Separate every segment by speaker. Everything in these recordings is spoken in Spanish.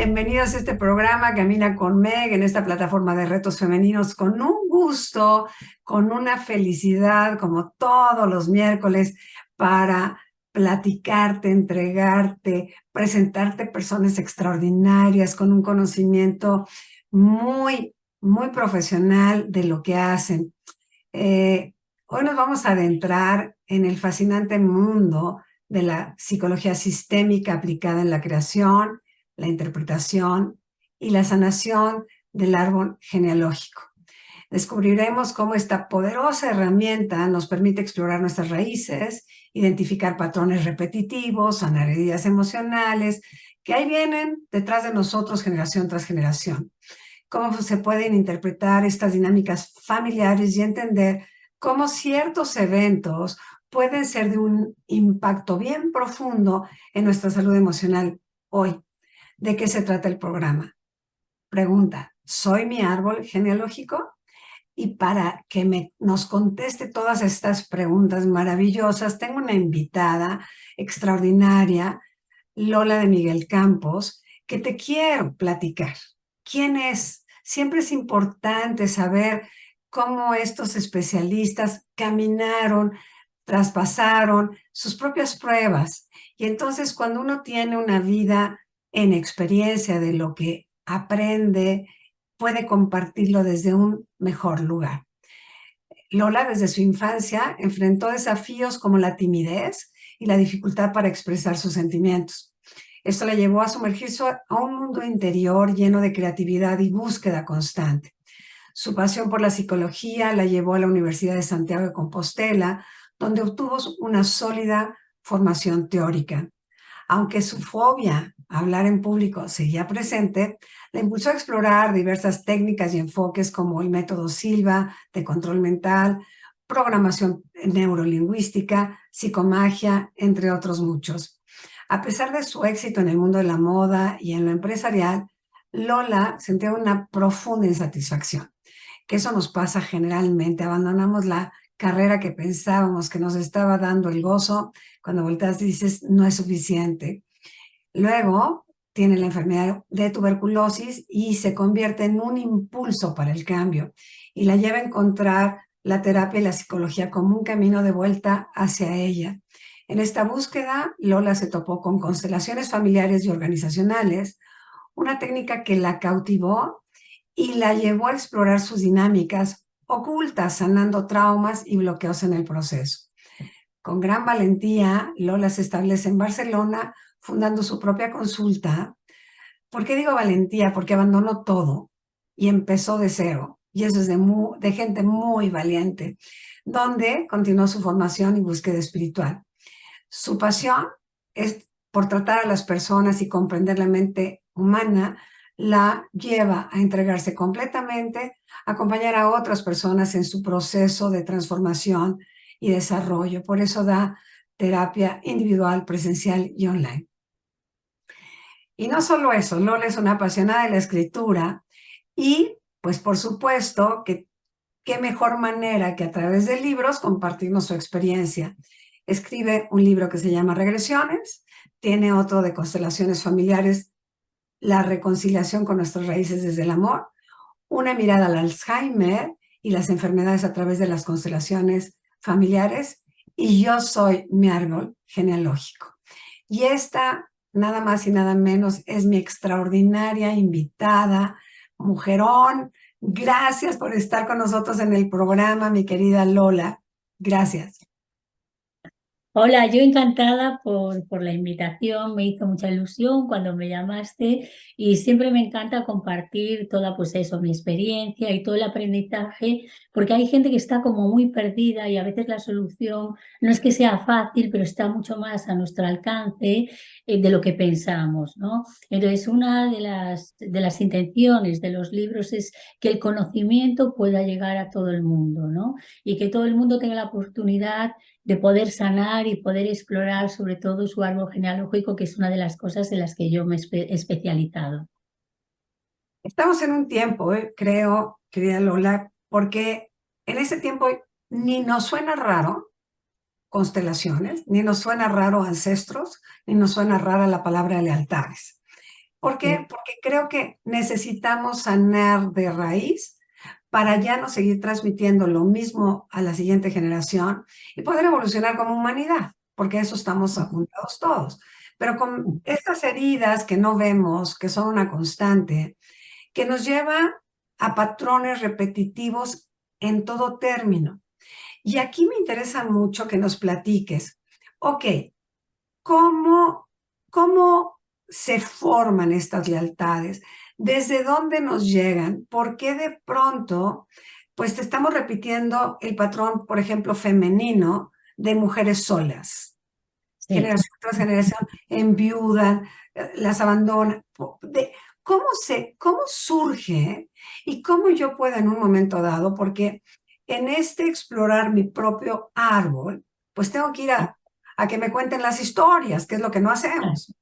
Speaker 1: Bienvenidos a este programa Camina con Meg en esta plataforma de retos femeninos con un gusto, con una felicidad como todos los miércoles para platicarte, entregarte, presentarte personas extraordinarias con un conocimiento muy profesional de lo que hacen. Hoy nos vamos a adentrar en el fascinante mundo de la psicología sistémica aplicada en la creación, la interpretación y la sanación del árbol genealógico. Descubriremos cómo esta poderosa herramienta nos permite explorar nuestras raíces, identificar patrones repetitivos, sanar heridas emocionales que ahí vienen detrás de nosotros generación tras generación. Cómo se pueden interpretar estas dinámicas familiares y entender cómo ciertos eventos pueden ser de un impacto bien profundo en nuestra salud emocional hoy. ¿De qué se trata el programa? Pregunta, ¿soy mi árbol genealógico? Y para que nos conteste todas estas preguntas maravillosas, tengo una invitada extraordinaria, Lola de Miguel Campos, que te quiero platicar. ¿Quién es? Siempre es importante saber cómo estos especialistas caminaron, traspasaron sus propias pruebas. Y entonces cuando uno tiene una vida en experiencia de lo que aprende, puede compartirlo desde un mejor lugar. Lola, desde su infancia, enfrentó desafíos como la timidez y la dificultad para expresar sus sentimientos. Esto la llevó a sumergirse a un mundo interior lleno de creatividad y búsqueda constante. Su pasión por la psicología la llevó a la Universidad de Santiago de Compostela, donde obtuvo una sólida formación teórica. Aunque su fobia a hablar en público seguía presente, la impulsó a explorar diversas técnicas y enfoques como el método Silva de control mental, programación neurolingüística, psicomagia, entre otros muchos. A pesar de su éxito en el mundo de la moda y en lo empresarial, Lola sentía una profunda insatisfacción, que eso nos pasa generalmente, abandonamos la carrera que pensábamos que nos estaba dando el gozo, cuando volteas y dices, no es suficiente. Luego tiene la enfermedad de tuberculosis y se convierte en un impulso para el cambio y la lleva a encontrar la terapia y la psicología como un camino de vuelta hacia ella. En esta búsqueda, Lola se topó con constelaciones familiares y organizacionales, una técnica que la cautivó y la llevó a explorar sus dinámicas ocultas, sanando traumas y bloqueos en el proceso. Con gran valentía, Lola se establece en Barcelona, fundando su propia consulta. ¿Por qué digo valentía? Porque abandonó todo y empezó de cero. Y eso es de gente muy valiente, donde continuó su formación y búsqueda espiritual. Su pasión es por tratar a las personas y comprender la mente humana, la lleva a entregarse completamente, a acompañar a otras personas en su proceso de transformación y desarrollo. Por eso da terapia individual, presencial y online. Y no solo eso, Lola es una apasionada de la escritura y, pues por supuesto, que qué mejor manera que a través de libros compartirnos su experiencia. Escribe un libro que se llama Regresiones, tiene otro de constelaciones familiares, la reconciliación con nuestras raíces desde el amor, una mirada al Alzheimer y las enfermedades a través de las constelaciones familiares, y yo soy mi árbol genealógico. Y esta, nada más y nada menos, es mi extraordinaria invitada, mujerón. Gracias por estar con nosotros en el programa, mi querida Lola. Gracias.
Speaker 2: Hola, yo encantada por la invitación, me hizo mucha ilusión cuando me llamaste y siempre me encanta compartir toda, pues eso, mi experiencia y todo el aprendizaje, porque hay gente que está como muy perdida y a veces la solución no es que sea fácil, pero está mucho más a nuestro alcance de lo que pensamos, ¿no? Entonces, una de las intenciones de los libros es que el conocimiento pueda llegar a todo el mundo, ¿no? Y que todo el mundo tenga la oportunidad de poder sanar y poder explorar sobre todo su árbol genealógico, que es una de las cosas en las que yo me he especializado.
Speaker 1: Estamos en un tiempo, creo, querida Lola, porque en ese tiempo ni nos suena raro constelaciones, ni nos suena raro ancestros, ni nos suena rara la palabra lealtades. ¿Por
Speaker 2: sí,
Speaker 1: qué? Porque creo que necesitamos sanar de raíz para ya no seguir transmitiendo lo mismo a la siguiente generación y poder evolucionar como humanidad, porque a eso estamos apuntados todos. Pero con estas heridas que no vemos, que son una constante, que nos lleva a patrones repetitivos en todo término. Y aquí me interesa mucho que nos platiques, ok, ¿cómo, cómo se forman estas lealtades? ¿Desde dónde nos llegan? ¿Por qué de pronto, pues te estamos repitiendo el patrón, por ejemplo, femenino de mujeres solas?
Speaker 2: sí.
Speaker 1: Generación tras generación enviudan, las abandonan. ¿Cómo surge y cómo yo puedo en un momento dado? Porque en este explorar mi propio árbol, pues tengo que ir a que me cuenten las historias, que es lo que no hacemos.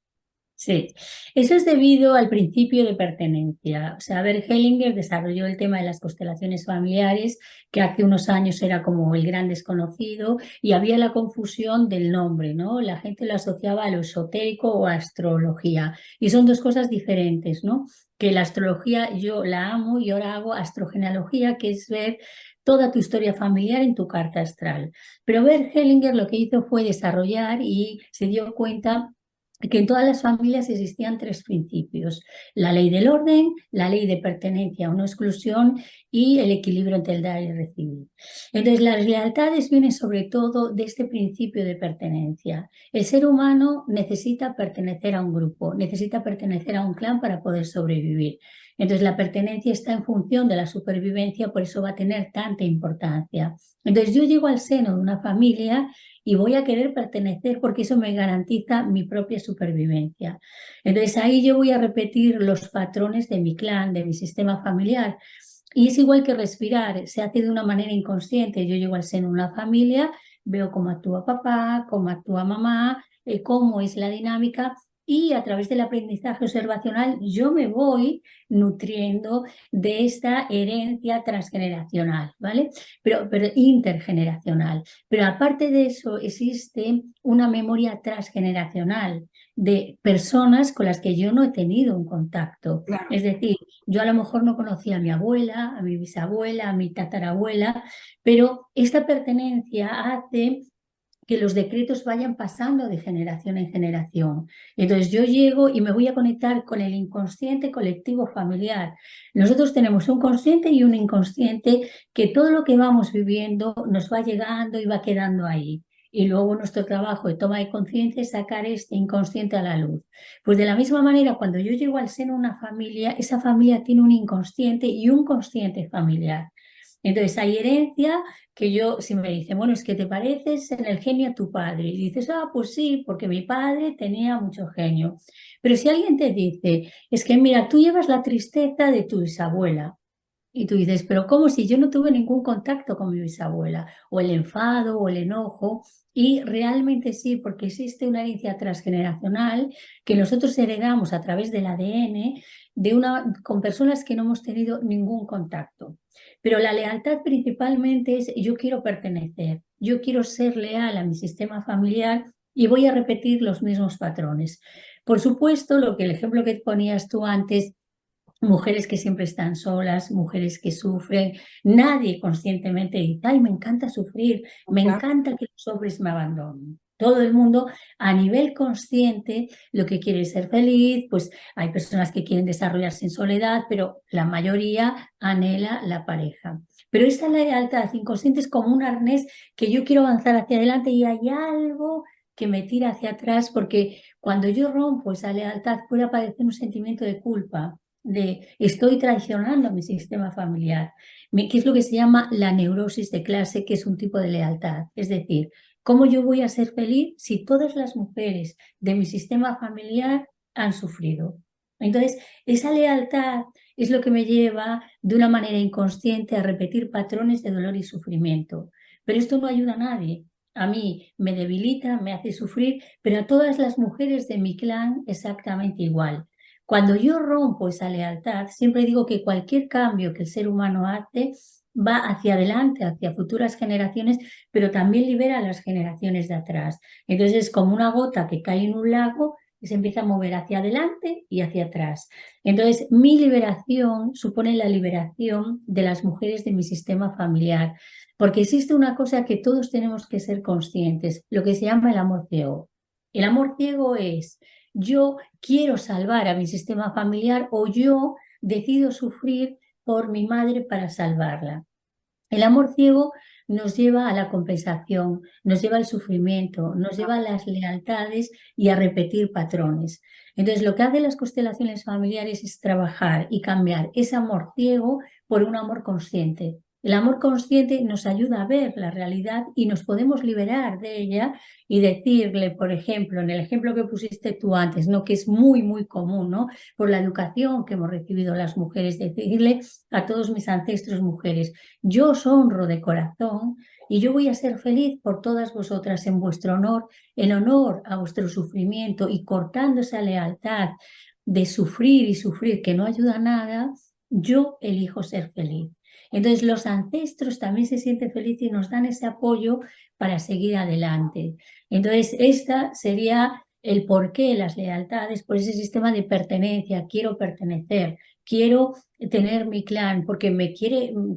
Speaker 2: Sí, eso es debido al principio de pertenencia. O sea, Bert Hellinger desarrolló el tema de las constelaciones familiares, que hace unos años era como el gran desconocido, y había la confusión del nombre, ¿no? La gente lo asociaba a lo esotérico o a astrología, y son dos cosas diferentes, ¿no? Que la astrología yo la amo y ahora hago astrogenealogía, que es ver toda tu historia familiar en tu carta astral. Pero Bert Hellinger lo que hizo fue desarrollar y se dio cuenta que en todas las familias existían tres principios: la ley del orden, la ley de pertenencia o no exclusión y el equilibrio entre el dar y el recibir. Entonces, las lealtades vienen sobre todo de este principio de pertenencia. El ser humano necesita pertenecer a un grupo, necesita pertenecer a un clan para poder sobrevivir. Entonces, la pertenencia está en función de la supervivencia, por eso va a tener tanta importancia. Entonces, yo llego al seno de una familia y voy a querer pertenecer porque eso me garantiza mi propia supervivencia. Entonces ahí yo voy a repetir los patrones de mi clan, de mi sistema familiar. Y es igual que respirar, se hace de una manera inconsciente. Yo llego al seno de una familia, veo cómo actúa papá, cómo actúa mamá, cómo es la dinámica, y a través del aprendizaje observacional yo me voy nutriendo de esta herencia transgeneracional, ¿vale? Pero intergeneracional. Pero aparte de eso, existe una memoria transgeneracional de personas con las que yo no he tenido un contacto.
Speaker 1: Claro.
Speaker 2: Es decir, yo a lo mejor no conocía a mi abuela, a mi bisabuela, a mi tatarabuela, pero esta pertenencia hace que los decretos vayan pasando de generación en generación. Entonces yo llego y me voy a conectar con el inconsciente colectivo familiar. Nosotros tenemos un consciente y un inconsciente que todo lo que vamos viviendo nos va llegando y va quedando ahí. Y luego nuestro trabajo de toma de conciencia es sacar este inconsciente a la luz. Pues de la misma manera, cuando yo llego al seno de una familia, esa familia tiene un inconsciente y un consciente familiar. Entonces hay herencia que yo, si me dicen, bueno, es que te pareces en el genio a tu padre, y dices, ah, pues sí, porque mi padre tenía mucho genio. Pero si alguien te dice, es que mira, tú llevas la tristeza de tu bisabuela, y tú dices, pero ¿cómo si yo no tuve ningún contacto con mi bisabuela? O el enfado o el enojo. Y realmente sí, porque existe una herencia transgeneracional que nosotros heredamos a través del ADN con personas que no hemos tenido ningún contacto. Pero la lealtad principalmente es yo quiero pertenecer, yo quiero ser leal a mi sistema familiar y voy a repetir los mismos patrones. Por supuesto, lo que el ejemplo que ponías tú antes, mujeres que siempre están solas, mujeres que sufren, nadie conscientemente dice, ay, me encanta sufrir, me
Speaker 1: Claro.
Speaker 2: encanta que los hombres me abandonen. Todo el mundo a nivel consciente lo que quiere es ser feliz, pues hay personas que quieren desarrollarse en soledad, pero la mayoría anhela la pareja. Pero esta lealtad inconsciente es como un arnés que yo quiero avanzar hacia adelante y hay algo que me tira hacia atrás porque cuando yo rompo esa lealtad puede aparecer un sentimiento de culpa, de estoy traicionando a mi sistema familiar, que es lo que se llama la neurosis de clase, que es un tipo de lealtad. Es decir, ¿cómo yo voy a ser feliz si todas las mujeres de mi sistema familiar han sufrido? Entonces, esa lealtad es lo que me lleva de una manera inconsciente a repetir patrones de dolor y sufrimiento. Pero esto no ayuda a nadie. A mí me debilita, me hace sufrir, pero a todas las mujeres de mi clan exactamente igual. Cuando yo rompo esa lealtad, siempre digo que cualquier cambio que el ser humano hace va hacia adelante, hacia futuras generaciones, pero también libera a las generaciones de atrás. Entonces es como una gota que cae en un lago, y se empieza a mover hacia adelante y hacia atrás. Entonces, mi liberación supone la liberación de las mujeres de mi sistema familiar, porque existe una cosa que todos tenemos que ser conscientes, lo que se llama el amor ciego. El amor ciego es: yo quiero salvar a mi sistema familiar o yo decido sufrir por mi madre para salvarla. El amor ciego nos lleva a la compensación, nos lleva al sufrimiento, nos lleva a las lealtades y a repetir patrones. Entonces, lo que hacen las constelaciones familiares es trabajar y cambiar ese amor ciego por un amor consciente. El amor consciente nos ayuda a ver la realidad y nos podemos liberar de ella y decirle, por ejemplo, en el ejemplo que pusiste tú antes, ¿no? Que es muy, muy común, ¿no? Por la educación que hemos recibido las mujeres, decirle a todos mis ancestros mujeres: yo os honro de corazón y yo voy a ser feliz por todas vosotras en vuestro honor, en honor a vuestro sufrimiento, y cortando esa lealtad de sufrir y sufrir que no ayuda a nada, yo elijo ser feliz. Entonces los ancestros también se sienten felices y nos dan ese apoyo para seguir adelante. Entonces esta sería el porqué de las lealtades, por ese sistema de pertenencia. Quiero pertenecer, quiero tener mi clan, porque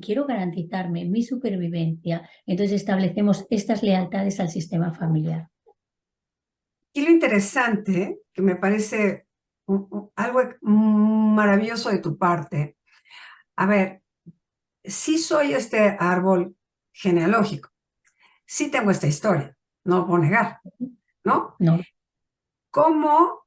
Speaker 2: quiero garantizarme mi supervivencia. Entonces establecemos estas lealtades al sistema familiar.
Speaker 1: Y lo interesante, que me parece algo maravilloso de tu parte, a ver, sí soy este árbol genealógico, sí tengo esta historia, no puedo negar, ¿no?
Speaker 2: No.
Speaker 1: ¿Cómo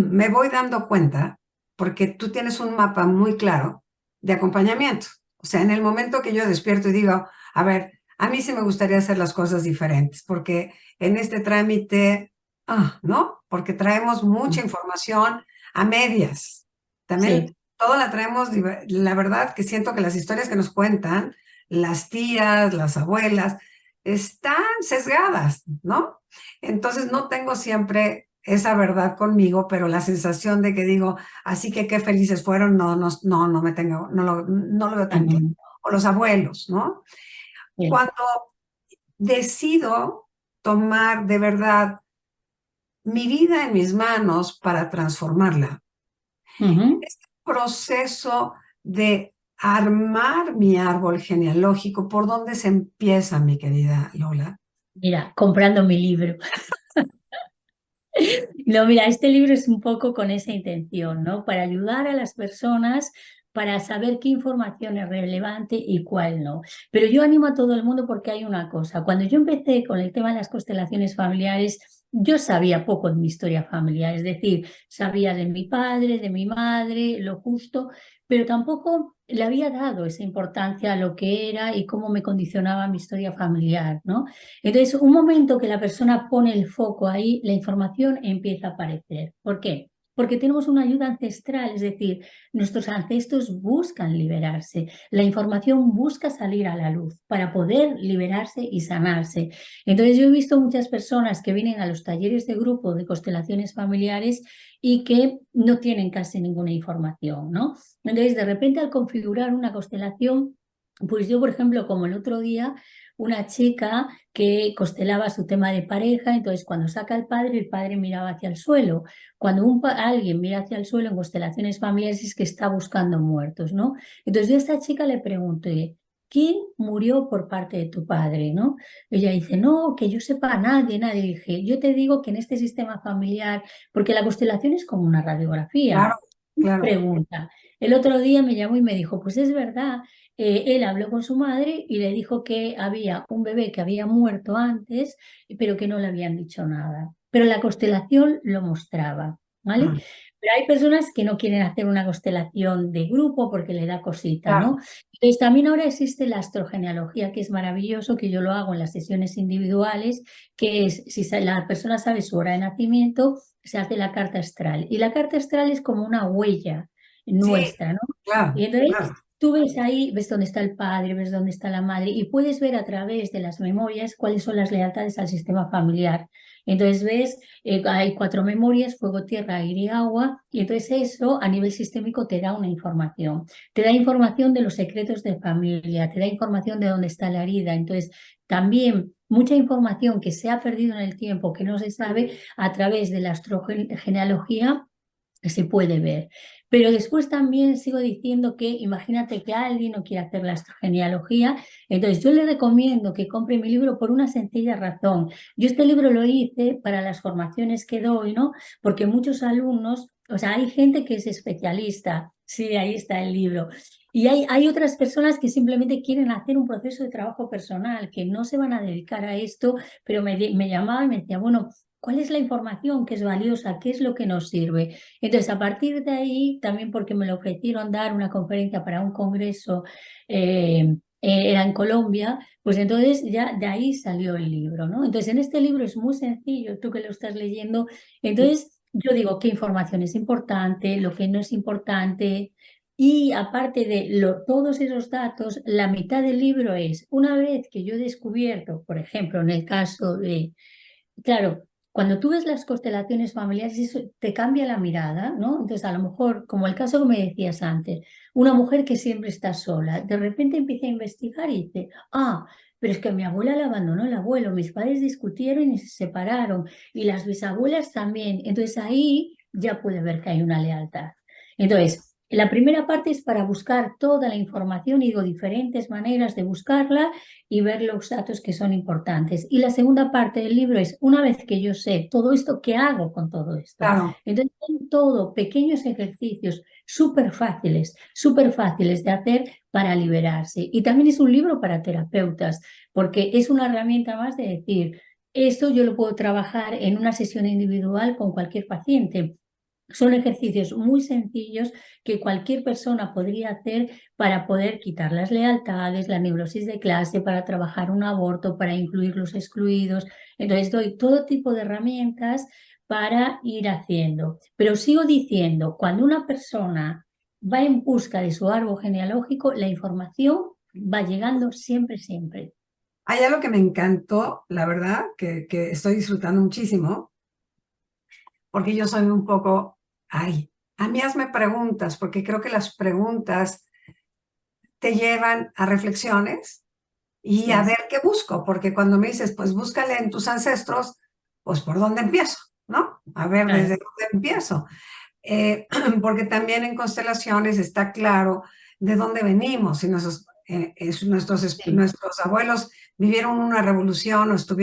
Speaker 1: me voy dando cuenta? Porque tú tienes un mapa muy claro de acompañamiento. O sea, en el momento que yo despierto y digo, a ver, a mí sí me gustaría hacer las cosas diferentes, porque en este trámite, ¿no? Porque traemos mucha información a medias. También
Speaker 2: Sí.
Speaker 1: todo la traemos, la verdad que siento que las historias que nos cuentan, las tías, las abuelas, están sesgadas, ¿no? Entonces no tengo siempre esa verdad conmigo, pero la sensación de que digo, así que qué felices fueron, no me tengo, no lo veo tan claro. O los abuelos, ¿no?
Speaker 2: Sí.
Speaker 1: Cuando decido tomar de verdad mi vida en mis manos para transformarla,
Speaker 2: Ujú.
Speaker 1: este proceso de armar mi árbol genealógico, ¿por dónde se empieza, mi querida Lola?
Speaker 2: Mira, comprando mi libro. No, mira, este libro es un poco con esa intención, ¿no? Para ayudar a las personas para saber qué información es relevante y cuál no. Pero yo animo a todo el mundo porque hay una cosa. Cuando yo empecé con el tema de las constelaciones familiares, yo sabía poco de mi historia familiar, es decir, sabía de mi padre, de mi madre, lo justo, pero tampoco le había dado esa importancia a lo que era y cómo me condicionaba mi historia familiar, ¿no? Entonces, un momento que la persona pone el foco ahí, la información empieza a aparecer. ¿Por qué? Porque tenemos una ayuda ancestral, es decir, nuestros ancestros buscan liberarse, la información busca salir a la luz para poder liberarse y sanarse. Entonces, yo he visto muchas personas que vienen a los talleres de grupo de constelaciones familiares y que no tienen casi ninguna información, ¿no? Entonces, de repente, al configurar una constelación, pues yo, por ejemplo, como el otro día, una chica que constelaba su tema de pareja, entonces cuando saca al padre, el padre miraba hacia el suelo. Cuando alguien mira hacia el suelo en constelaciones familiares es que está buscando muertos, ¿no? Entonces yo a esta chica le pregunté: ¿quién murió por parte de tu padre, no? Ella dice: no, que yo sepa, nadie, nadie. Dije: yo te digo que en este sistema familiar, porque la constelación es como una radiografía.
Speaker 1: Claro, claro.
Speaker 2: Pregunta. El otro día me llamó y me dijo: pues es verdad, él habló con su madre y le dijo que había un bebé que había muerto antes, pero que no le habían dicho nada. Pero la constelación lo mostraba, ¿vale?
Speaker 1: Ah,
Speaker 2: Pero hay personas que no quieren hacer una constelación de grupo porque le da cosita, ¿no?
Speaker 1: claro.
Speaker 2: Entonces también ahora existe la astrogenealogía, que es maravilloso, que yo lo hago en las sesiones individuales, que es, si la persona sabe su hora de nacimiento, se hace la carta astral. Y la carta astral es como una huella
Speaker 1: Sí,
Speaker 2: nuestra, ¿no? Y
Speaker 1: claro,
Speaker 2: entonces
Speaker 1: claro.
Speaker 2: tú ves ahí, ves dónde está el padre, ves dónde está la madre y puedes ver a través de las memorias cuáles son las lealtades al sistema familiar. Entonces ves, hay 4 memorias: fuego, tierra, aire y agua, y entonces eso a nivel sistémico te da una información. Te da información de los secretos de familia, te da información de dónde está la herida. Entonces también mucha información que se ha perdido en el tiempo, que no se sabe, a través de la astrogenealogía se puede ver. Pero después también sigo diciendo que imagínate que alguien no quiere hacer la astrogenealogía, entonces yo le recomiendo que compre mi libro por una sencilla razón. Yo este libro lo hice para las formaciones que doy, ¿no? Porque muchos alumnos, o sea, hay gente que es especialista, sí, ahí está el libro. Y hay otras personas que simplemente quieren hacer un proceso de trabajo personal, que no se van a dedicar a esto, pero me llamaban y me decían, bueno, ¿cuál es la información que es valiosa? ¿Qué es lo que nos sirve? Entonces, a partir de ahí, también porque me lo ofrecieron dar una conferencia para un congreso, era en Colombia, pues entonces ya de ahí salió el libro, ¿no? Entonces, en este libro es muy sencillo, tú que lo estás leyendo, entonces yo digo qué información es importante, lo que no es importante. Y aparte de todos esos datos, la mitad del libro es, una vez que yo he descubierto, por ejemplo, en el caso de, claro, cuando tú ves las constelaciones familiares, eso te cambia la mirada, ¿no? Entonces, a lo mejor, como el caso que me decías antes, una mujer que siempre está sola, de repente empieza a investigar y dice, ah, pero es que mi abuela la abandonó el abuelo, mis padres discutieron y se separaron, y las bisabuelas también. Entonces, ahí ya puede ver que hay una lealtad. Entonces, la primera parte es para buscar toda la información y digo diferentes maneras de buscarla y ver los datos que son importantes. Y la segunda parte del libro es, una vez que yo sé todo esto, ¿qué hago con todo esto?
Speaker 1: Claro.
Speaker 2: Entonces, son todo pequeños ejercicios súper fáciles de hacer para liberarse. Y también es un libro para terapeutas, porque es una herramienta más de decir, esto yo lo puedo trabajar en una sesión individual con cualquier paciente. Son ejercicios muy sencillos que cualquier persona podría hacer para poder quitar las lealtades, la neurosis de clase, para trabajar un aborto, para incluir los excluidos. Entonces doy todo tipo de herramientas para ir haciendo. Pero sigo diciendo, cuando una persona va en busca de su árbol genealógico, la información va llegando siempre, siempre.
Speaker 1: Hay algo que me encantó, la verdad, que estoy disfrutando muchísimo, porque yo soy un poco, a mí hazme preguntas, porque creo que las preguntas te llevan a reflexiones y a
Speaker 2: Sí,
Speaker 1: ver qué busco, porque cuando me dices, pues búscale en tus ancestros, pues ¿por dónde empiezo? ¿No? A ver,
Speaker 2: claro,
Speaker 1: ¿desde dónde empiezo? Porque también en constelaciones está claro de dónde venimos y
Speaker 2: sí,
Speaker 1: nuestros abuelos vivieron una revolución o se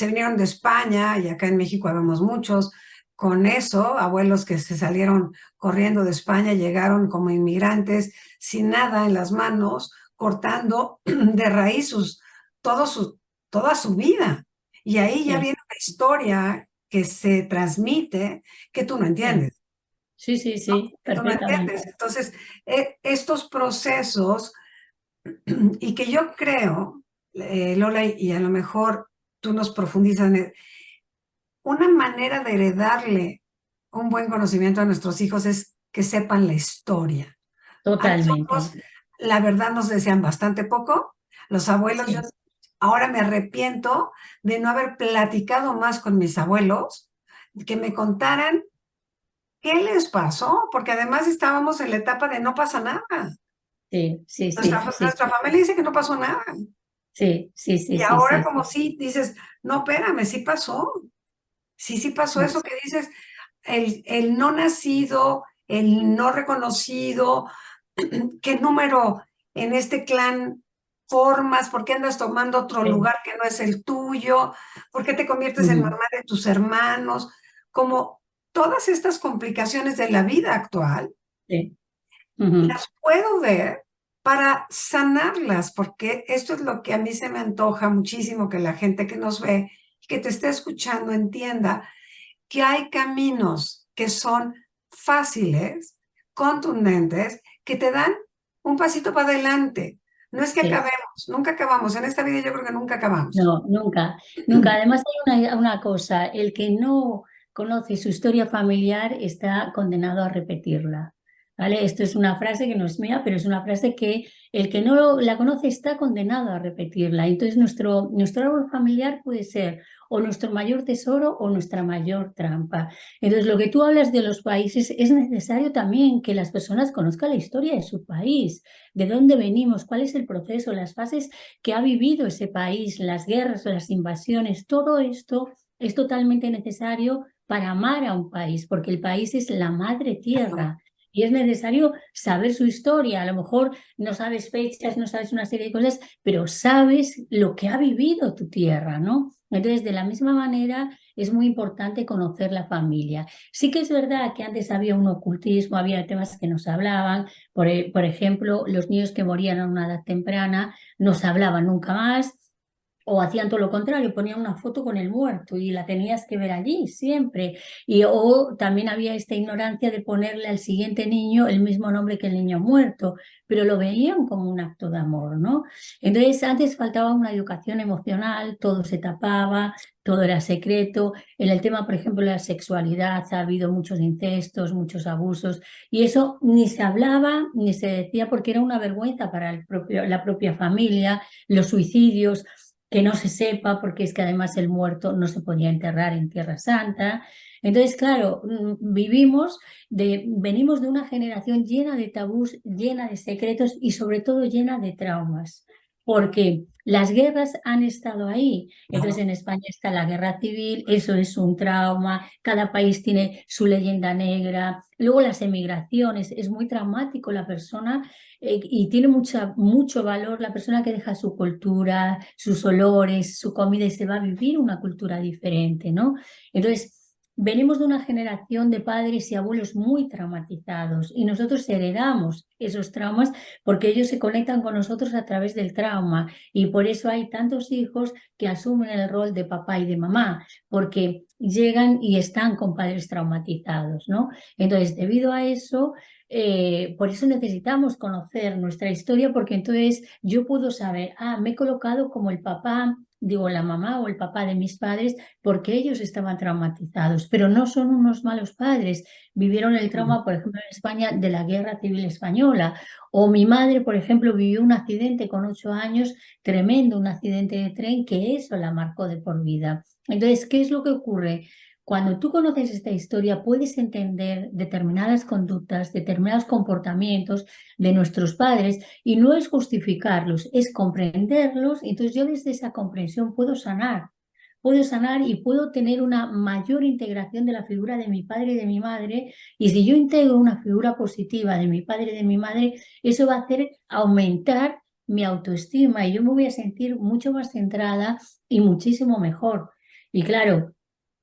Speaker 1: vinieron de España y acá en México habemos muchos. Con eso, abuelos que se salieron corriendo de España, llegaron como inmigrantes sin nada en las manos, cortando de raíz toda su vida. Y ahí ya
Speaker 2: sí,
Speaker 1: viene una historia que se transmite que tú no
Speaker 2: sí,
Speaker 1: entiendes,
Speaker 2: sí, sí,
Speaker 1: ¿no?
Speaker 2: sí,
Speaker 1: Que tú no
Speaker 2: perfectamente.
Speaker 1: entiendes. Entonces, estos procesos, y que yo creo, Lola, y a lo mejor tú nos profundizas una manera de heredarle un buen conocimiento a nuestros hijos es que sepan la historia. A nosotros,
Speaker 2: Totalmente.
Speaker 1: la verdad, nos decían bastante poco. Los abuelos, yo
Speaker 2: Sí,
Speaker 1: ahora me arrepiento de no haber platicado más con mis abuelos, que me contaran qué les pasó, porque además estábamos en la etapa de no pasa nada.
Speaker 2: sí, sí, sí, sí,
Speaker 1: Nuestra familia dice que no pasó nada.
Speaker 2: sí, sí, sí,
Speaker 1: Y
Speaker 2: sí,
Speaker 1: ahora
Speaker 2: sí,
Speaker 1: como si dices, no, espérame, sí pasó. Sí pasó
Speaker 2: sí,
Speaker 1: eso que dices, el no nacido, el no reconocido, qué número en este clan formas, por qué andas tomando otro
Speaker 2: sí,
Speaker 1: lugar que no es el tuyo, por qué te conviertes en
Speaker 2: ujú,
Speaker 1: mamá de tus hermanos, como todas estas complicaciones de la vida actual,
Speaker 2: sí, ujú,
Speaker 1: las puedo ver para sanarlas, porque esto es lo que a mí se me antoja muchísimo, que la gente que nos ve, que te esté escuchando, entienda que hay caminos que son fáciles, contundentes, que te dan un pasito para adelante. No es que
Speaker 2: sí.
Speaker 1: acabemos, nunca acabamos. En esta vida yo creo que nunca acabamos.
Speaker 2: No, nunca, nunca. Además hay una cosa, el que no conoce su historia familiar está condenado a repetirla. ¿vale? Esto es una frase que no es mía, pero es una frase que el que no la conoce está condenado a repetirla. Entonces, nuestro árbol familiar puede ser o nuestro mayor tesoro o nuestra mayor trampa. Entonces, lo que tú hablas de los países, es necesario también que las personas conozcan la historia de su país, de dónde venimos, cuál es el proceso, las fases que ha vivido ese país, las guerras, las invasiones, todo esto es totalmente necesario para amar a un país, porque el país es la madre tierra. Y es necesario saber su historia. A lo mejor no sabes fechas, no sabes una serie de cosas, pero sabes lo que ha vivido tu tierra, ¿no? Entonces, de la misma manera, es muy importante conocer la familia. Sí que es verdad que antes había un ocultismo, había temas que nos hablaban. Por ejemplo, los niños que morían a una edad temprana no se hablaban nunca más. O hacían todo lo contrario, ponían una foto con el muerto y la tenías que ver allí siempre. O también había esta ignorancia de ponerle al siguiente niño el mismo nombre que el niño muerto, pero lo veían como un acto de amor, ¿no? Entonces antes faltaba una educación emocional, todo se tapaba, todo era secreto. En el tema, por ejemplo, de la sexualidad ha habido muchos incestos, muchos abusos y eso ni se hablaba ni se decía porque era una vergüenza para la propia familia, los suicidios que no se sepa, porque es que además el muerto no se podía enterrar en Tierra Santa. Entonces, claro, venimos de una generación llena de tabús, llena de secretos y sobre todo llena de traumas, porque las guerras han estado ahí. Entonces, en España está la guerra civil, eso es un trauma, cada país tiene su leyenda negra. Luego las emigraciones, es muy traumático la persona y tiene mucho valor la persona que deja su cultura, sus olores, su comida y se va a vivir una cultura diferente, ¿no? Entonces, venimos de una generación de padres y abuelos muy traumatizados y nosotros heredamos esos traumas porque ellos se conectan con nosotros a través del trauma y por eso hay tantos hijos que asumen el rol de papá y de mamá, porque llegan y están con padres traumatizados, ¿no? Entonces, debido a eso, por eso necesitamos conocer nuestra historia, porque entonces yo puedo saber, me he colocado como el papá, digo, la mamá o el papá de mis padres, porque ellos estaban traumatizados, pero no son unos malos padres. Vivieron el trauma, por ejemplo, en España, de la Guerra Civil Española. O mi madre, por ejemplo, vivió un accidente con 8 años, tremendo, un accidente de tren, que eso la marcó de por vida. Entonces, ¿qué es lo que ocurre? Cuando tú conoces esta historia, puedes entender determinadas conductas, determinados comportamientos de nuestros padres y no es justificarlos, es comprenderlos. Entonces yo desde esa comprensión puedo sanar y puedo tener una mayor integración de la figura de mi padre y de mi madre. Y si yo integro una figura positiva de mi padre y de mi madre, eso va a hacer aumentar mi autoestima y yo me voy a sentir mucho más centrada y muchísimo mejor. Y claro,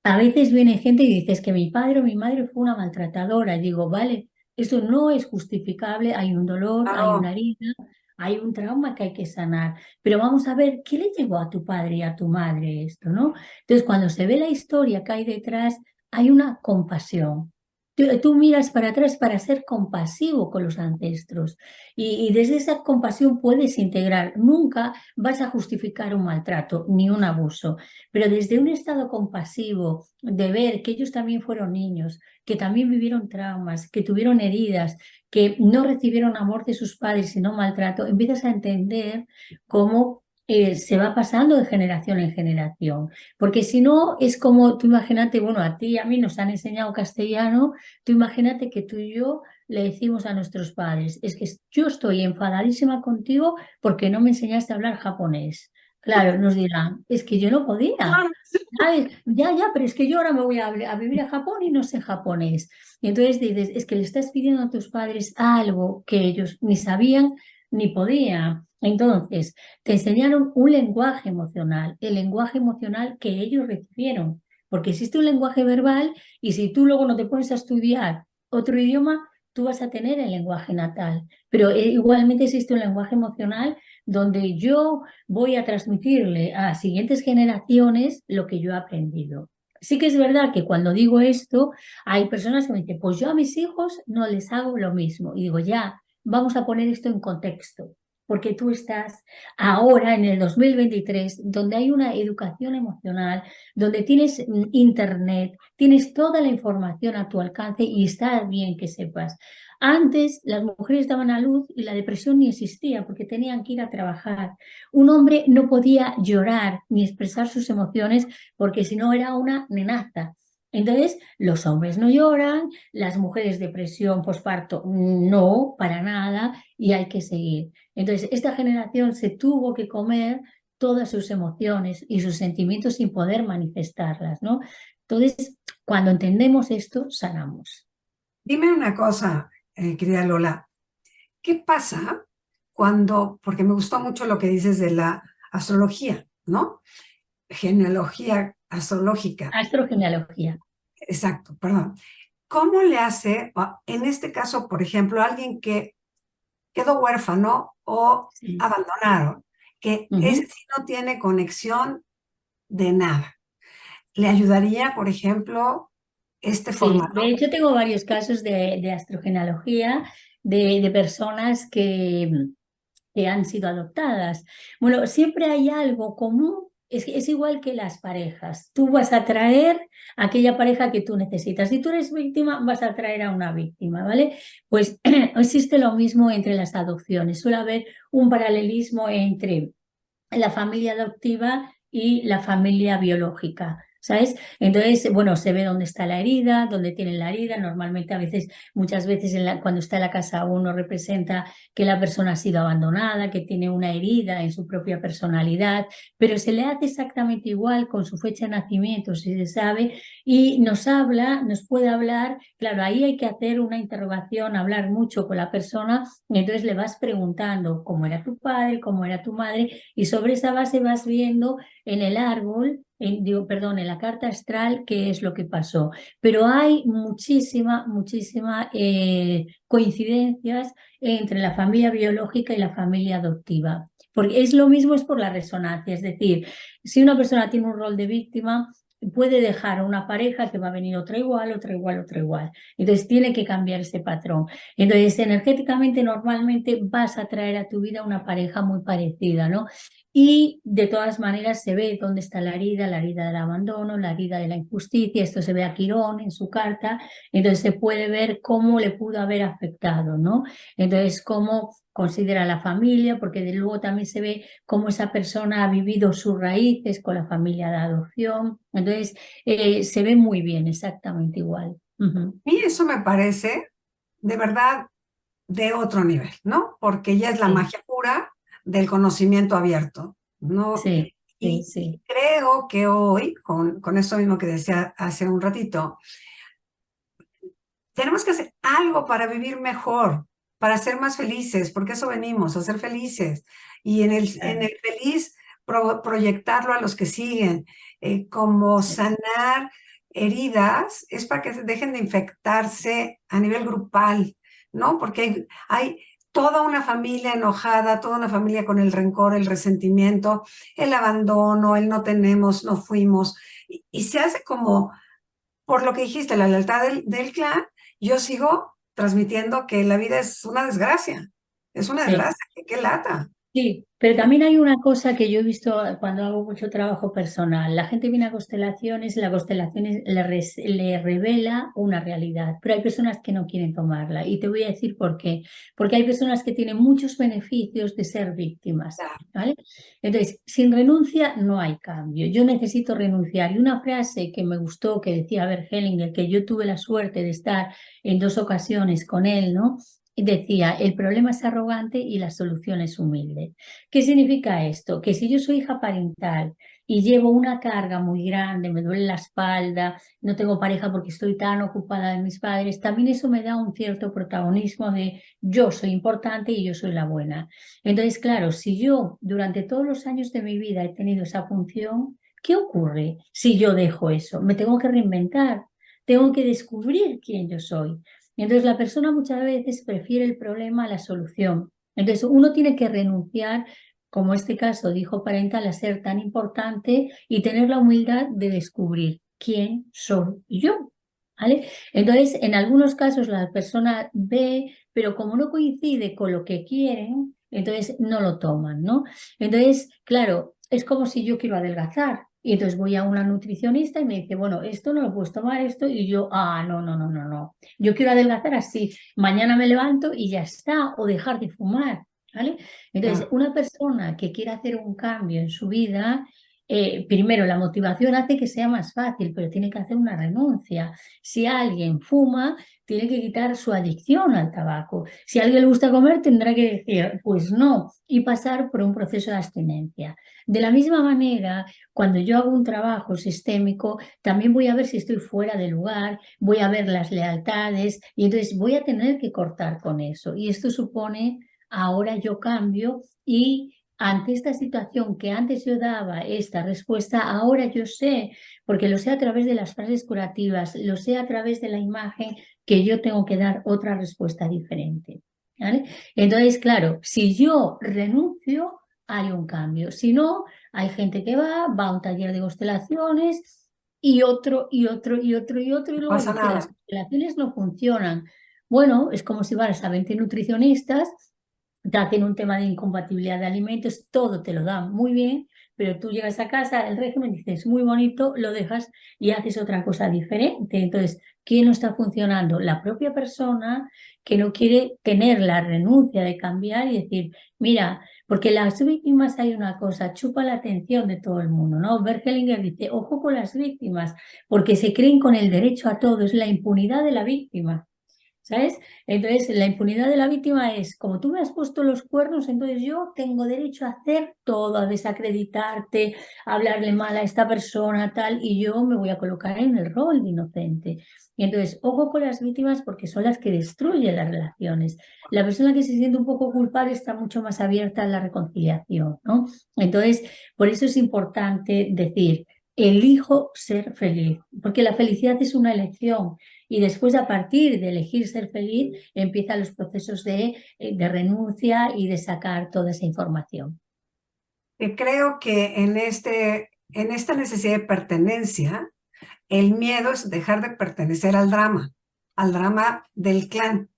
Speaker 2: a veces viene gente y dice, es que mi padre o mi madre fue una maltratadora. Y digo, vale, eso no es justificable, hay un dolor, hay una
Speaker 1: Claro.
Speaker 2: herida, hay un trauma que hay que sanar. Pero vamos a ver, ¿qué le llevó a tu padre y a tu madre esto, no? Entonces, cuando se ve la historia que hay detrás, hay una compasión. Tú miras para atrás para ser compasivo con los ancestros y desde esa compasión puedes integrar. Nunca vas a justificar un maltrato ni un abuso, pero desde un estado compasivo, de ver que ellos también fueron niños, que también vivieron traumas, que tuvieron heridas, que no recibieron amor de sus padres, sino maltrato, empiezas a entender cómo se va pasando de generación en generación. Porque si no, es como, tú imagínate, bueno, a ti y a mí nos han enseñado castellano, tú imagínate que tú y yo le decimos a nuestros padres, es que yo estoy enfadadísima contigo porque no me enseñaste a hablar japonés. Claro, nos dirán, es que yo no podía. ¿Sabes? Ya, ya, pero es que yo ahora me voy a vivir a Japón y no sé japonés. Y entonces dices, es que le estás pidiendo a tus padres algo que ellos ni sabían ni podían. Entonces, te enseñaron un lenguaje emocional, el lenguaje emocional que ellos recibieron. Porque existe un lenguaje verbal y si tú luego no te pones a estudiar otro idioma, tú vas a tener el lenguaje natal. Pero igualmente existe un lenguaje emocional donde yo voy a transmitirle a siguientes generaciones lo que yo he aprendido. Sí que es verdad que cuando digo esto, hay personas que me dicen, pues yo a mis hijos no les hago lo mismo. Y digo, ya, vamos a poner esto en contexto, porque tú estás ahora en el 2023, donde hay una educación emocional, donde tienes internet, tienes toda la información a tu alcance y está bien que sepas. Antes las mujeres daban a luz y la depresión ni existía porque tenían que ir a trabajar. Un hombre no podía llorar ni expresar sus emociones porque si no era una nenaza. Entonces, los hombres no lloran, las mujeres depresión, posparto, no, para nada, y hay que seguir. Entonces, esta generación se tuvo que comer todas sus emociones y sus sentimientos sin poder manifestarlas, ¿no? Entonces, cuando entendemos esto, sanamos.
Speaker 1: Dime una cosa, querida Lola, ¿qué pasa cuando, porque me gustó mucho lo que dices de la astrología, ¿no? Genealogía astrológica,
Speaker 2: Astrogenealogía.
Speaker 1: exacto, perdón. ¿Cómo le hace, en este caso, por ejemplo, alguien que quedó huérfano o
Speaker 2: Sí.
Speaker 1: abandonaron, que ese
Speaker 2: Ujú.
Speaker 1: sí no tiene conexión de nada? ¿Le ayudaría, por ejemplo, este
Speaker 2: Sí,
Speaker 1: formato?
Speaker 2: de hecho tengo varios casos de astrogenealogía de personas que han sido adoptadas. Bueno, siempre hay algo común, es igual que las parejas. Tú vas a traer a aquella pareja que tú necesitas. Si tú eres víctima, vas a traer a una víctima, ¿vale? Pues existe lo mismo entre las adopciones. Suele haber un paralelismo entre la familia adoptiva y la familia biológica. ¿Sabes? Entonces, bueno, se ve dónde está la herida, dónde tienen la herida. Normalmente, a veces, muchas veces, cuando está en la casa uno representa que la persona ha sido abandonada, que tiene una herida en su propia personalidad, pero se le hace exactamente igual con su fecha de nacimiento, si se sabe, y nos habla, nos puede hablar. Claro, ahí hay que hacer una interrogación, hablar mucho con la persona, y entonces le vas preguntando cómo era tu padre, cómo era tu madre, y sobre esa base vas viendo en el árbol, perdón, en la carta astral qué es lo que pasó. Pero hay muchísima coincidencias entre la familia biológica y la familia adoptiva. Porque es lo mismo, es por la resonancia. Es decir, si una persona tiene un rol de víctima, puede dejar a una pareja que va a venir otra igual, otra igual, otra igual. Entonces tiene que cambiar ese patrón. Entonces, energéticamente, normalmente vas a traer a tu vida una pareja muy parecida, ¿no? Y de todas maneras se ve dónde está la herida del abandono, la herida de la injusticia. Esto se ve a Quirón en su carta. Entonces se puede ver cómo le pudo haber afectado, ¿no? Entonces, cómo considera la familia, porque de luego también se ve cómo esa persona ha vivido sus raíces con la familia de adopción. Entonces, se ve muy bien, exactamente igual. Ujú.
Speaker 1: Y eso me parece de verdad de otro nivel, ¿no? Porque ya es la
Speaker 2: Sí,
Speaker 1: magia pura del conocimiento abierto, ¿no?
Speaker 2: sí, sí,
Speaker 1: Y
Speaker 2: sí.
Speaker 1: creo que hoy, con esto mismo que decía hace un ratito, tenemos que hacer algo para vivir mejor, para ser más felices, porque eso venimos, a ser felices. Y en
Speaker 2: Claro,
Speaker 1: el feliz proyectarlo a los que siguen, como
Speaker 2: sí.
Speaker 1: sanar heridas, es para que dejen de infectarse a nivel grupal, ¿no? Porque hay toda una familia enojada, toda una familia con el rencor, el resentimiento, el abandono, el no tenemos, no fuimos, y se hace como por lo que dijiste, la lealtad del clan, yo sigo transmitiendo que la vida es una desgracia. Es una
Speaker 2: Sí.
Speaker 1: desgracia, qué lata.
Speaker 2: Sí, pero también hay una cosa que yo he visto cuando hago mucho trabajo personal. La gente viene a constelaciones y la constelaciones le revela una realidad, pero hay personas que no quieren tomarla. Y te voy a decir por qué. Porque hay personas que tienen muchos beneficios de ser víctimas,
Speaker 1: Claro.
Speaker 2: ¿vale? Entonces, sin renuncia no hay cambio. Yo necesito renunciar. Y una frase que me gustó, que decía Bert Hellinger, que yo tuve la suerte de estar en 2 ocasiones con él, ¿no? Y decía, el problema es arrogante y la solución es humilde. ¿Qué significa esto? Que si yo soy hija parental y llevo una carga muy grande, me duele la espalda, no tengo pareja porque estoy tan ocupada de mis padres, también eso me da un cierto protagonismo de yo soy importante y yo soy la buena. Entonces, claro, si yo durante todos los años de mi vida he tenido esa función, ¿qué ocurre si yo dejo eso? Me tengo que reinventar, tengo que descubrir quién yo soy. Entonces la persona muchas veces prefiere el problema a la solución. Entonces uno tiene que renunciar, como este caso dijo parental, a ser tan importante y tener la humildad de descubrir quién soy yo. ¿Vale? Entonces, en algunos casos la persona ve, pero como no coincide con lo que quieren, entonces no lo toman, ¿no? Entonces, claro, es como si yo quiero adelgazar. Y entonces voy a una nutricionista y me dice, bueno, esto no lo puedes tomar, esto, y yo, no, no, no, no, no. Yo quiero adelgazar así, mañana me levanto y ya está, o dejar de fumar, ¿vale? Entonces,
Speaker 1: Claro.
Speaker 2: una persona que quiera hacer un cambio en su vida, primero, la motivación hace que sea más fácil, pero tiene que hacer una renuncia. Si alguien fuma, tiene que quitar su adicción al tabaco. Si a alguien le gusta comer, tendrá que decir, pues no, y pasar por un proceso de abstinencia. De la misma manera, cuando yo hago un trabajo sistémico, también voy a ver si estoy fuera de lugar, voy a ver las lealtades y entonces voy a tener que cortar con eso. Y esto supone, ahora yo cambio y ante esta situación que antes yo daba esta respuesta, ahora yo sé, porque lo sé a través de las frases curativas, lo sé a través de la imagen, que yo tengo que dar otra respuesta diferente. ¿Vale? Entonces, claro, si yo renuncio, hay un cambio. Si no, hay gente que va a un taller de constelaciones y otro, y otro, y otro, y otro, y
Speaker 1: No
Speaker 2: luego
Speaker 1: pasa
Speaker 2: dice, las
Speaker 1: nada.
Speaker 2: constelaciones no funcionan. Bueno, es como si vas a 20 nutricionistas, te hacen un tema de incompatibilidad de alimentos, todo te lo dan muy bien, pero tú llegas a casa, el régimen dices, muy bonito, lo dejas y haces otra cosa diferente. Entonces, ¿quién no está funcionando? La propia persona que no quiere tener la renuncia de cambiar y decir, mira, porque las víctimas hay una cosa, chupa la atención de todo el mundo, ¿no? Bert Hellinger dice, ojo con las víctimas, porque se creen con el derecho a todo, es la impunidad de la víctima. ¿Sabes? Entonces, la impunidad de la víctima es, como tú me has puesto los cuernos, entonces yo tengo derecho a hacer todo, a desacreditarte, a hablarle mal a esta persona, tal, y yo me voy a colocar en el rol de inocente. Y entonces, ojo con las víctimas porque son las que destruyen las relaciones. La persona que se siente un poco culpable está mucho más abierta a la reconciliación, ¿no? Entonces, por eso es importante decir, elijo ser feliz, porque la felicidad es una elección. Y después, a partir de elegir ser feliz, empiezan los procesos de renuncia y de sacar toda esa información.
Speaker 1: Que creo que en esta necesidad de pertenencia, el miedo es dejar de pertenecer al drama del clan.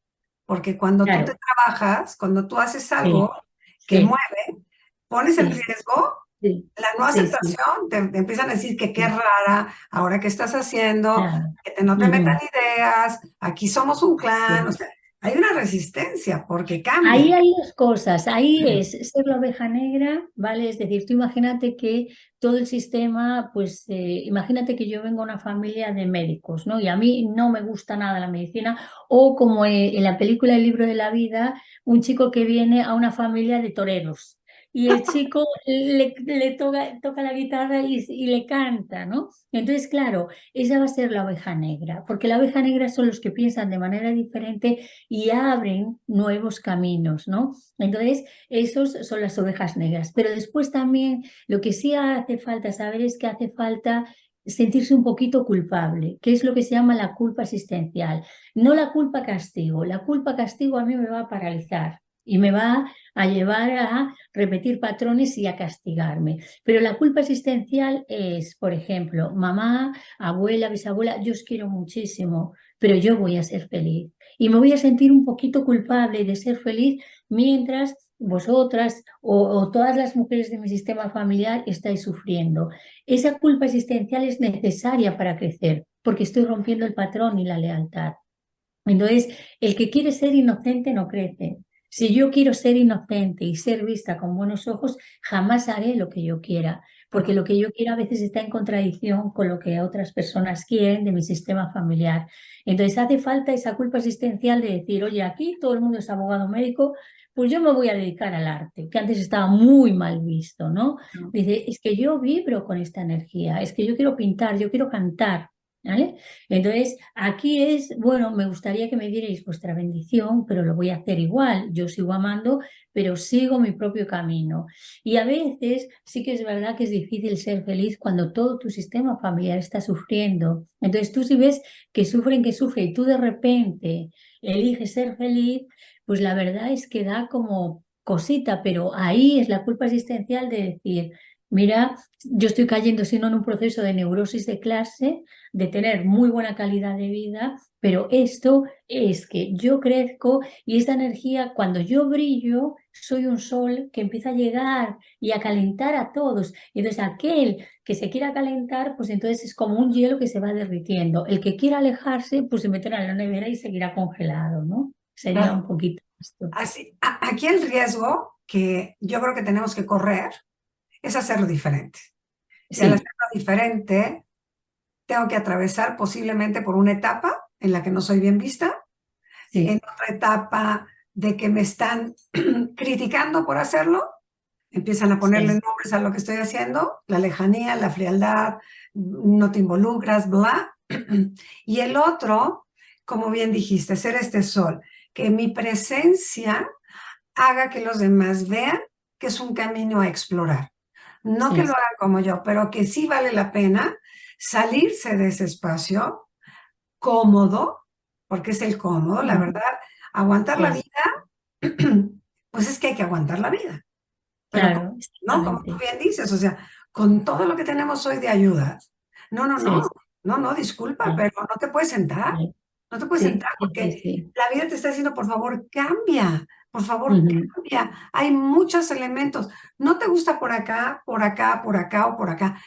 Speaker 1: Porque cuando tú te
Speaker 2: Claro,
Speaker 1: trabajas, cuando tú haces algo
Speaker 2: sí,
Speaker 1: que
Speaker 2: sí,
Speaker 1: mueve, pones en
Speaker 2: sí,
Speaker 1: riesgo
Speaker 2: sí,
Speaker 1: la no
Speaker 2: sí, sí,
Speaker 1: aceptación, te empiezan a decir que qué
Speaker 2: sí,
Speaker 1: rara, ahora qué estás haciendo,
Speaker 2: claro.
Speaker 1: que no te metan
Speaker 2: Ujú,
Speaker 1: ideas, aquí somos un clan, o
Speaker 2: sí.
Speaker 1: sea, hay una resistencia porque
Speaker 2: Ahí
Speaker 1: cambia.
Speaker 2: hay dos cosas. Ahí es ser la oveja negra, ¿vale? Es decir, tú imagínate que todo el sistema, pues imagínate que yo vengo de una familia de médicos, ¿no? Y a mí no me gusta nada la medicina. O como en la película El libro de la vida, un chico que viene a una familia de toreros. Y el chico le toca la guitarra y le canta, ¿no? Entonces, claro, esa va a ser la oveja negra, porque la oveja negra son los que piensan de manera diferente y abren nuevos caminos, ¿no? Entonces, esos son las ovejas negras. Pero después también lo que sí hace falta saber es que hace falta sentirse un poquito culpable, que es lo que se llama la culpa existencial. No la culpa castigo. La culpa castigo a mí me va a paralizar y me va a llevar a repetir patrones y a castigarme. Pero la culpa existencial es, por ejemplo, mamá, abuela, bisabuela, yo os quiero muchísimo, pero yo voy a ser feliz y me voy a sentir un poquito culpable de ser feliz mientras vosotras o todas las mujeres de mi sistema familiar estáis sufriendo. Esa culpa existencial es necesaria para crecer porque estoy rompiendo el patrón y la lealtad. Entonces, el que quiere ser inocente no crece. Si yo quiero ser inocente y ser vista con buenos ojos, jamás haré lo que yo quiera, porque lo que yo quiero a veces está en contradicción con lo que otras personas quieren de mi sistema familiar. Entonces, hace falta esa culpa existencial de decir, oye, aquí todo el mundo es abogado médico, pues yo me voy a dedicar al arte, que antes estaba muy mal visto, ¿no? Dice, es que yo vibro con esta energía, es que yo quiero pintar, yo quiero cantar. ¿Vale? Entonces, aquí es, bueno, me gustaría que me dierais vuestra bendición, pero lo voy a hacer igual. Yo sigo amando, pero sigo mi propio camino. Y a veces sí que es verdad que es difícil ser feliz cuando todo tu sistema familiar está sufriendo. Entonces, tú si ves que sufre y tú de repente eliges ser feliz, pues la verdad es que da como cosita, pero ahí es la culpa existencial de decir, Mira, yo estoy cayendo, sino en un proceso de neurosis de clase, de tener muy buena calidad de vida, pero esto es que yo crezco y esta energía, cuando yo brillo, soy un sol que empieza a llegar y a calentar a todos. Y entonces aquel que se quiera calentar, pues entonces es como un hielo que se va derritiendo. El que quiera alejarse, pues se meterá en la nevera y seguirá congelado, ¿no? Sería un
Speaker 1: Claro.
Speaker 2: poquito esto.
Speaker 1: Así, aquí el riesgo que yo creo que tenemos que correr es hacerlo diferente. Y al
Speaker 2: Sí,
Speaker 1: hacerlo diferente, tengo que atravesar posiblemente por una etapa en la que no soy bien vista, en
Speaker 2: sí,
Speaker 1: otra etapa de que me están criticando por hacerlo, empiezan a ponerle
Speaker 2: sí,
Speaker 1: nombres a lo que estoy haciendo, la lejanía, la frialdad, no te involucras, bla. Y el otro, como bien dijiste, ser este sol, que mi presencia haga que los demás vean que es un camino a explorar. No que lo
Speaker 2: sí.
Speaker 1: hagan como yo, pero que sí vale la pena salirse de ese espacio cómodo, porque es el cómodo, la
Speaker 2: Ujú.
Speaker 1: verdad, aguantar la
Speaker 2: Sí,
Speaker 1: vida, pues es que hay que aguantar la vida. Pero,
Speaker 2: claro,
Speaker 1: ¿no? Como tú
Speaker 2: exactamente.
Speaker 1: bien dices, o sea, con todo lo que tenemos hoy de ayuda, no, no,
Speaker 2: Sí,
Speaker 1: no, no, no, disculpa,
Speaker 2: sí,
Speaker 1: pero no te puedes sentar,
Speaker 2: sí,
Speaker 1: no te puedes
Speaker 2: sí,
Speaker 1: sentar
Speaker 2: sí, sí,
Speaker 1: porque
Speaker 2: sí.
Speaker 1: la vida te está diciendo, por favor,
Speaker 2: Ujú.
Speaker 1: cambia. Hay muchos elementos. No te gusta por acá, por acá, por acá o por acá,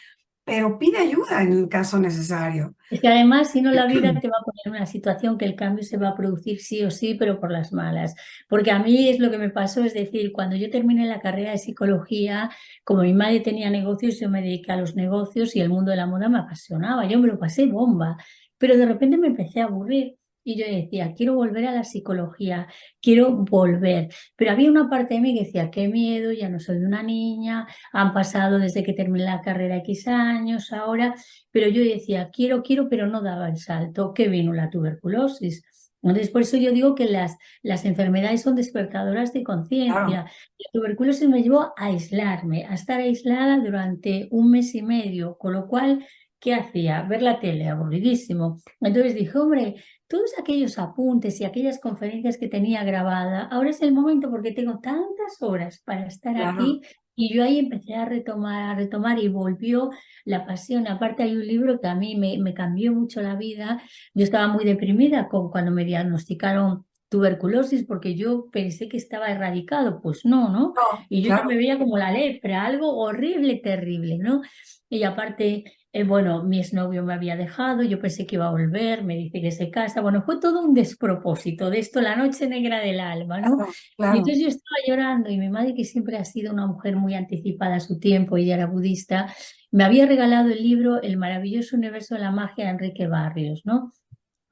Speaker 1: pero pide ayuda en el caso necesario.
Speaker 2: Es que además, si no, la vida te va a poner en una situación que el cambio se va a producir sí o sí, pero por las malas. Porque a mí es lo que me pasó, es decir, cuando yo terminé la carrera de psicología, como mi madre tenía negocios, yo me dediqué a los negocios y el mundo de la moda me apasionaba. Yo me lo pasé bomba, pero de repente me empecé a aburrir. Y yo decía, quiero volver a la psicología, quiero volver. Pero había una parte de mí que decía, qué miedo, ya no soy una niña, han pasado desde que terminé la carrera X años, ahora, pero yo decía, quiero, pero no daba el salto, que vino la tuberculosis. Entonces, por eso yo digo que las enfermedades son despertadoras de conciencia.
Speaker 1: Claro,
Speaker 2: La tuberculosis me llevó a aislarme, a estar aislada durante un mes y medio, con lo cual, ¿qué hacía? Ver la tele, aburridísimo. Entonces dije, hombre, todos aquellos apuntes y aquellas conferencias que tenía grabada, ahora es el momento porque tengo tantas horas para estar
Speaker 1: claro.
Speaker 2: aquí. Y yo ahí empecé a retomar y volvió la pasión. Aparte hay un libro que a mí me cambió mucho la vida. Yo estaba muy deprimida cuando me diagnosticaron tuberculosis porque yo pensé que estaba erradicado. Pues no, ¿no?
Speaker 1: No,
Speaker 2: Y yo ya me
Speaker 1: claro,
Speaker 2: veía como la lepra, algo horrible, terrible, ¿no? Y aparte, bueno, mi exnovio me había dejado, yo pensé que iba a volver, me dice que se casa. Bueno, fue todo un despropósito de esto, la noche negra del alma, ¿no?
Speaker 1: claro,
Speaker 2: Y
Speaker 1: claro.
Speaker 2: entonces yo estaba llorando y mi madre, que siempre ha sido una mujer muy anticipada a su tiempo, ella era budista, me había regalado el libro El maravilloso universo de la magia de Enrique Barrios, ¿no?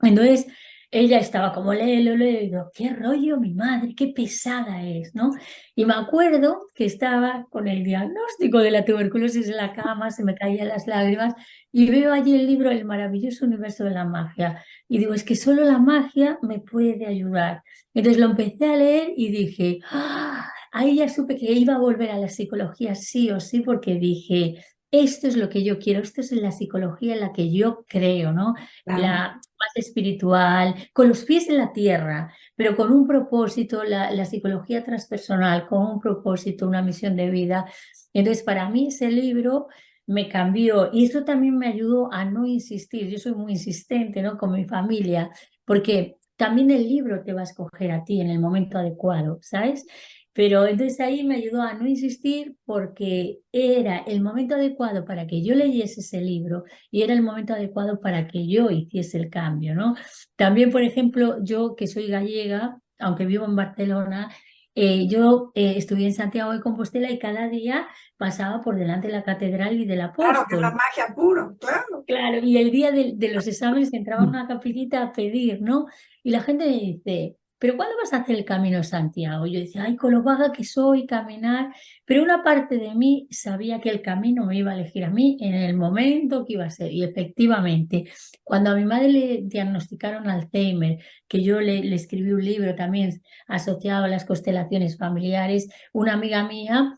Speaker 2: Entonces ella estaba como, léelo, y digo, qué rollo mi madre, qué pesada es, ¿no? Y me acuerdo que estaba con el diagnóstico de la tuberculosis en la cama, se me caían las lágrimas, y veo allí el libro El maravilloso universo de la magia. Y digo, es que solo la magia me puede ayudar. Entonces lo empecé a leer y dije, ¡ah! Ahí ya supe que iba a volver a la psicología sí o sí, porque dije, esto es lo que yo quiero, esto es la psicología en la que yo creo, ¿no?
Speaker 1: Claro.
Speaker 2: La más espiritual, con los pies en la tierra, pero con un propósito, la psicología transpersonal, con un propósito, una misión de vida. Entonces, para mí ese libro me cambió y eso también me ayudó a no insistir. Yo soy muy insistente, ¿no? Con mi familia, porque también el libro te va a escoger a ti en el momento adecuado, ¿sabes? Pero entonces ahí me ayudó a no insistir porque era el momento adecuado para que yo leyese ese libro y era el momento adecuado para que yo hiciese el cambio, ¿no? También, por ejemplo, yo que soy gallega, aunque vivo en Barcelona, yo estuve en Santiago de Compostela y cada día pasaba por delante de la catedral y del
Speaker 1: Claro que es la
Speaker 2: apóstol.
Speaker 1: magia puro, claro.
Speaker 2: Claro, y el día de los exámenes entraba a una capillita a pedir, ¿no? Y la gente me dice, ¿pero cuándo vas a hacer el Camino de Santiago? Y yo decía, ay, con lo vaga que soy, caminar. Pero una parte de mí sabía que el camino me iba a elegir a mí en el momento que iba a ser. Y efectivamente, cuando a mi madre le diagnosticaron Alzheimer, que yo le escribí un libro también asociado a las constelaciones familiares, una amiga mía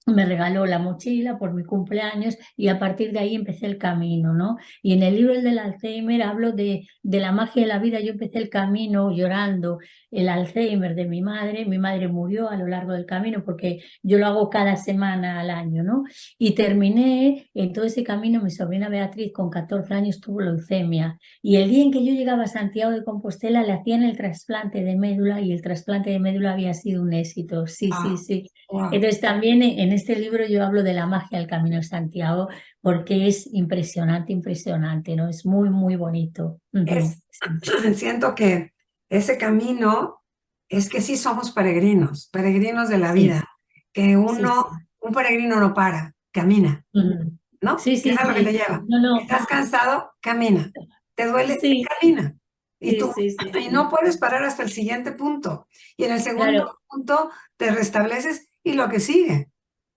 Speaker 2: me regaló la mochila por mi cumpleaños y a partir de ahí empecé el camino, ¿no? Y en el libro El del Alzheimer hablo de la magia de la vida. Yo empecé el camino llorando el Alzheimer de mi madre murió a lo largo del camino porque yo lo hago cada semana al año, ¿no? Y terminé en todo ese camino, mi sobrina Beatriz con 14 años tuvo leucemia y el día en que yo llegaba a Santiago de Compostela le hacían el trasplante de médula y el trasplante de médula había sido un éxito, sí, sí,
Speaker 1: Ah,
Speaker 2: sí.
Speaker 1: wow.
Speaker 2: Entonces también en este libro yo hablo de la magia del Camino de Santiago porque es impresionante, impresionante, ¿no? Es muy, muy bonito. Ujú,
Speaker 1: Es,
Speaker 2: sí,
Speaker 1: siento que ese camino es que sí somos peregrinos, peregrinos de la
Speaker 2: sí,
Speaker 1: vida, que
Speaker 2: sí,
Speaker 1: uno,
Speaker 2: sí.
Speaker 1: un peregrino no para, camina,
Speaker 2: Ujú.
Speaker 1: ¿no?
Speaker 2: Sí,
Speaker 1: ¿Qué
Speaker 2: sí,
Speaker 1: es a lo que te
Speaker 2: sí.
Speaker 1: lleva?
Speaker 2: No, no.
Speaker 1: ¿Estás cansado? Camina. ¿Te duele?
Speaker 2: Sí,
Speaker 1: Camina. Y
Speaker 2: sí,
Speaker 1: tú,
Speaker 2: sí, sí,
Speaker 1: y no
Speaker 2: sí.
Speaker 1: puedes parar hasta el siguiente punto. Y en el segundo
Speaker 2: Claro,
Speaker 1: punto te restableces y lo que sigue.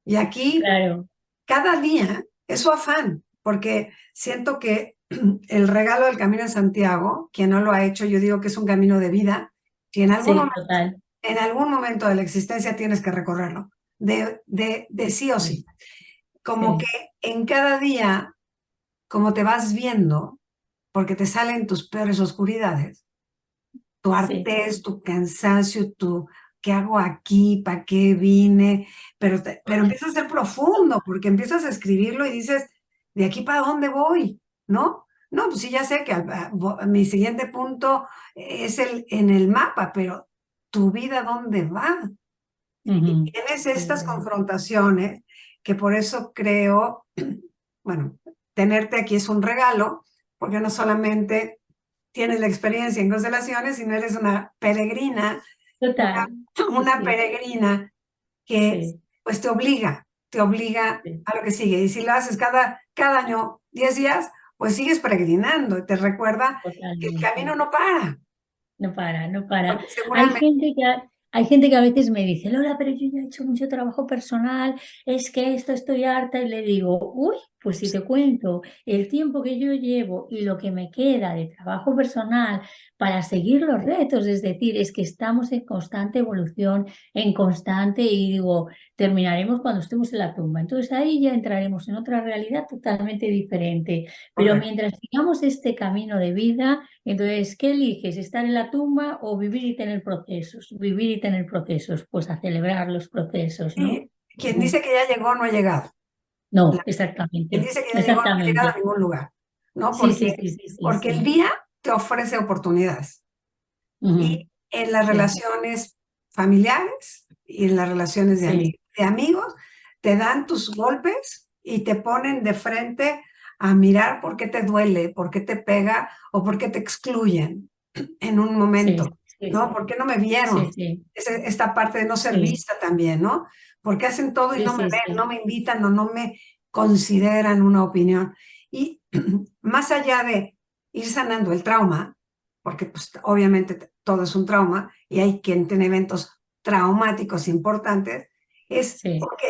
Speaker 1: Y aquí
Speaker 2: claro.
Speaker 1: cada día es su afán, porque siento que el regalo del Camino de Santiago, quien no lo ha hecho, yo digo que es un camino de vida, que
Speaker 2: Sí, total.
Speaker 1: en algún momento de la existencia tienes que recorrerlo, de sí o
Speaker 2: Sí,
Speaker 1: sí. Como que
Speaker 2: sí,
Speaker 1: en cada día, como te vas viendo, porque te salen tus peores oscuridades, tu
Speaker 2: sí.
Speaker 1: hartez, tu cansancio, tu ¿qué hago aquí? ¿Para qué vine? Pero empieza a ser profundo, porque empiezas a escribirlo y dices, ¿de aquí para dónde voy? ¿No? No, pues sí, ya sé que mi siguiente punto es en el mapa, pero ¿tu vida dónde va? Y
Speaker 2: Ujú.
Speaker 1: tienes
Speaker 2: Sí,
Speaker 1: estas confrontaciones que por eso creo, bueno, tenerte aquí es un regalo, porque no solamente tienes la experiencia en constelaciones, sino eres una peregrina,
Speaker 2: total. Sí,
Speaker 1: una
Speaker 2: sí,
Speaker 1: peregrina que
Speaker 2: sí,
Speaker 1: pues te obliga
Speaker 2: sí.
Speaker 1: a lo que sigue. Y si lo haces cada año, 10 días, pues sigues peregrinando y te recuerda que el
Speaker 2: Totalmente.
Speaker 1: camino no para,
Speaker 2: No para, no para.
Speaker 1: porque
Speaker 2: Hay
Speaker 1: seguramente
Speaker 2: gente que, hay gente que a veces me dice, Lola, pero yo ya he hecho mucho trabajo personal, es que esto estoy harta y le digo, uy, pues si te cuento el tiempo que yo llevo y lo que me queda de trabajo personal para seguir los retos, es decir, es que estamos en constante evolución, en constante y digo, terminaremos cuando estemos en la tumba. Entonces ahí ya entraremos en otra realidad totalmente diferente. Pero
Speaker 1: correcto.
Speaker 2: mientras sigamos este camino de vida, entonces, ¿qué eliges? ¿Estar en la tumba o vivir y tener procesos? Vivir y tener procesos, pues a celebrar los procesos, ¿no?
Speaker 1: Y quien
Speaker 2: Ujú.
Speaker 1: dice que ya llegó no ha llegado.
Speaker 2: No,
Speaker 1: La- Quien
Speaker 2: exactamente,
Speaker 1: dice que ya llegó no ha llegado a
Speaker 2: exactamente.
Speaker 1: ningún lugar, ¿no?
Speaker 2: Sí, sí, sí, sí, sí,
Speaker 1: Porque el
Speaker 2: sí.
Speaker 1: día te ofrece oportunidades.
Speaker 2: Ujú.
Speaker 1: Y en las
Speaker 2: Sí,
Speaker 1: relaciones familiares y en las relaciones
Speaker 2: sí,
Speaker 1: de amigos, te dan tus golpes y te ponen de frente a mirar por qué te duele, por qué te pega o por qué te excluyen en un
Speaker 2: sí,
Speaker 1: momento,
Speaker 2: sí,
Speaker 1: ¿no? ¿Por qué no me
Speaker 2: sí,
Speaker 1: vieron?
Speaker 2: sí,
Speaker 1: Esta parte de no ser
Speaker 2: sí,
Speaker 1: vista también, ¿no? Porque hacen todo y
Speaker 2: sí,
Speaker 1: no me
Speaker 2: sí,
Speaker 1: ven, no
Speaker 2: sí,
Speaker 1: me invitan o no me consideran una opinión. Y más allá de ir sanando el trauma, porque pues, obviamente todo es un trauma y hay quien tiene eventos traumáticos importantes, es,
Speaker 2: sí.
Speaker 1: ok,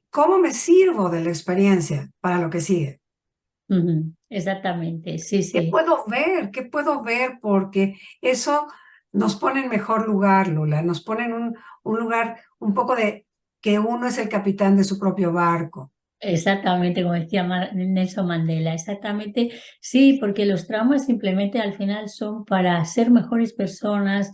Speaker 1: ¿cómo me sirvo de la experiencia para lo que sigue?
Speaker 2: Ujú. Exactamente, sí,
Speaker 1: ¿Qué
Speaker 2: sí.
Speaker 1: puedo ver? ¿Qué puedo ver? Porque eso nos pone en mejor lugar, Lula, nos pone en un lugar un poco de que uno es el capitán de su propio barco.
Speaker 2: Exactamente, como decía Nelson Mandela, exactamente, sí, porque los traumas simplemente al final son para ser mejores personas,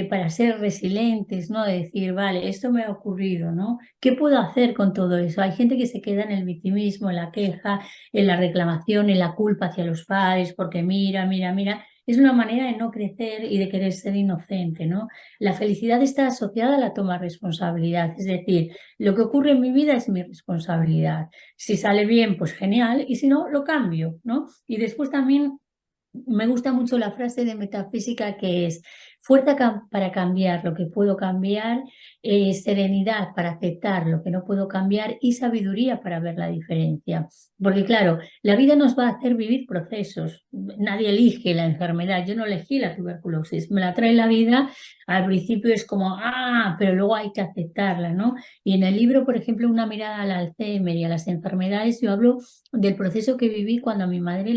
Speaker 2: para ser resilientes, ¿no? De decir, vale, esto me ha ocurrido, ¿no? ¿Qué puedo hacer con todo eso? Hay gente que se queda en el victimismo, en la queja, en la reclamación, en la culpa hacia los padres, porque mira, mira, mira. Es una manera de no crecer y de querer ser inocente, ¿no? La felicidad está asociada a la toma de responsabilidad, es decir, lo que ocurre en mi vida es mi responsabilidad. Si sale bien, pues genial, y si no, lo cambio, ¿no? Y después también me gusta mucho la frase de metafísica que es fuerza para cambiar lo que puedo cambiar, serenidad para aceptar lo que no puedo cambiar y sabiduría para ver la diferencia. Porque claro, la vida nos va a hacer vivir procesos. Nadie elige la enfermedad. Yo no elegí la tuberculosis, me la trae la vida. Al principio es como, ah, pero luego hay que aceptarla, ¿no? Y en el libro, por ejemplo, Una mirada al Alzheimer y a las enfermedades, yo hablo del proceso que viví cuando a mi madre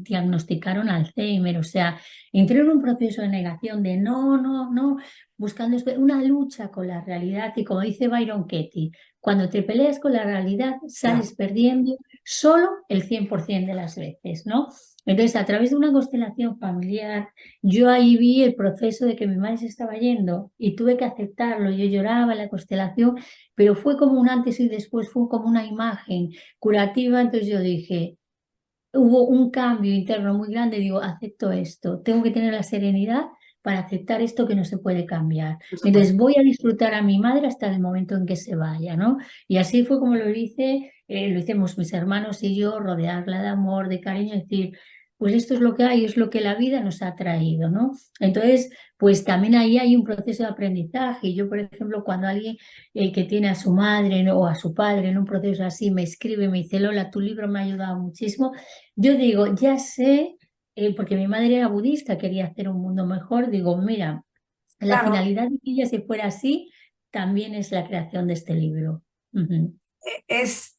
Speaker 2: diagnosticaron Alzheimer, o sea, entré en un proceso de negación de no, no, no, buscando una lucha con la realidad y como dice Byron Katie, cuando te peleas con la realidad
Speaker 1: Claro,
Speaker 2: sales perdiendo solo el 100% de las veces, ¿no? Entonces, a través de una constelación familiar, yo ahí vi el proceso de que mi madre se estaba yendo y tuve que aceptarlo. Yo lloraba en la constelación, pero fue como un antes y después, fue como una imagen curativa. Entonces yo dije, hubo un cambio interno muy grande, digo, acepto esto, tengo que tener la serenidad para aceptar esto que no se puede cambiar.
Speaker 1: por supuesto.
Speaker 2: Entonces voy a disfrutar a mi madre hasta el momento en que se vaya, ¿no? Y así fue como lo hicimos mis hermanos y yo, rodearla de amor, de cariño, decir, pues esto es lo que hay, es lo que la vida nos ha traído, ¿no? Entonces, pues también ahí hay un proceso de aprendizaje. Y yo, por ejemplo, cuando alguien que tiene a su madre, ¿no? O a su padre en un proceso así me escribe, me dice, Lola, tu libro me ha ayudado muchísimo, yo digo, ya sé, porque mi madre era budista, quería hacer un mundo mejor, digo, mira, la
Speaker 1: Claro,
Speaker 2: finalidad de que ella se fuera así también es la creación de este libro. Ujú.
Speaker 1: es,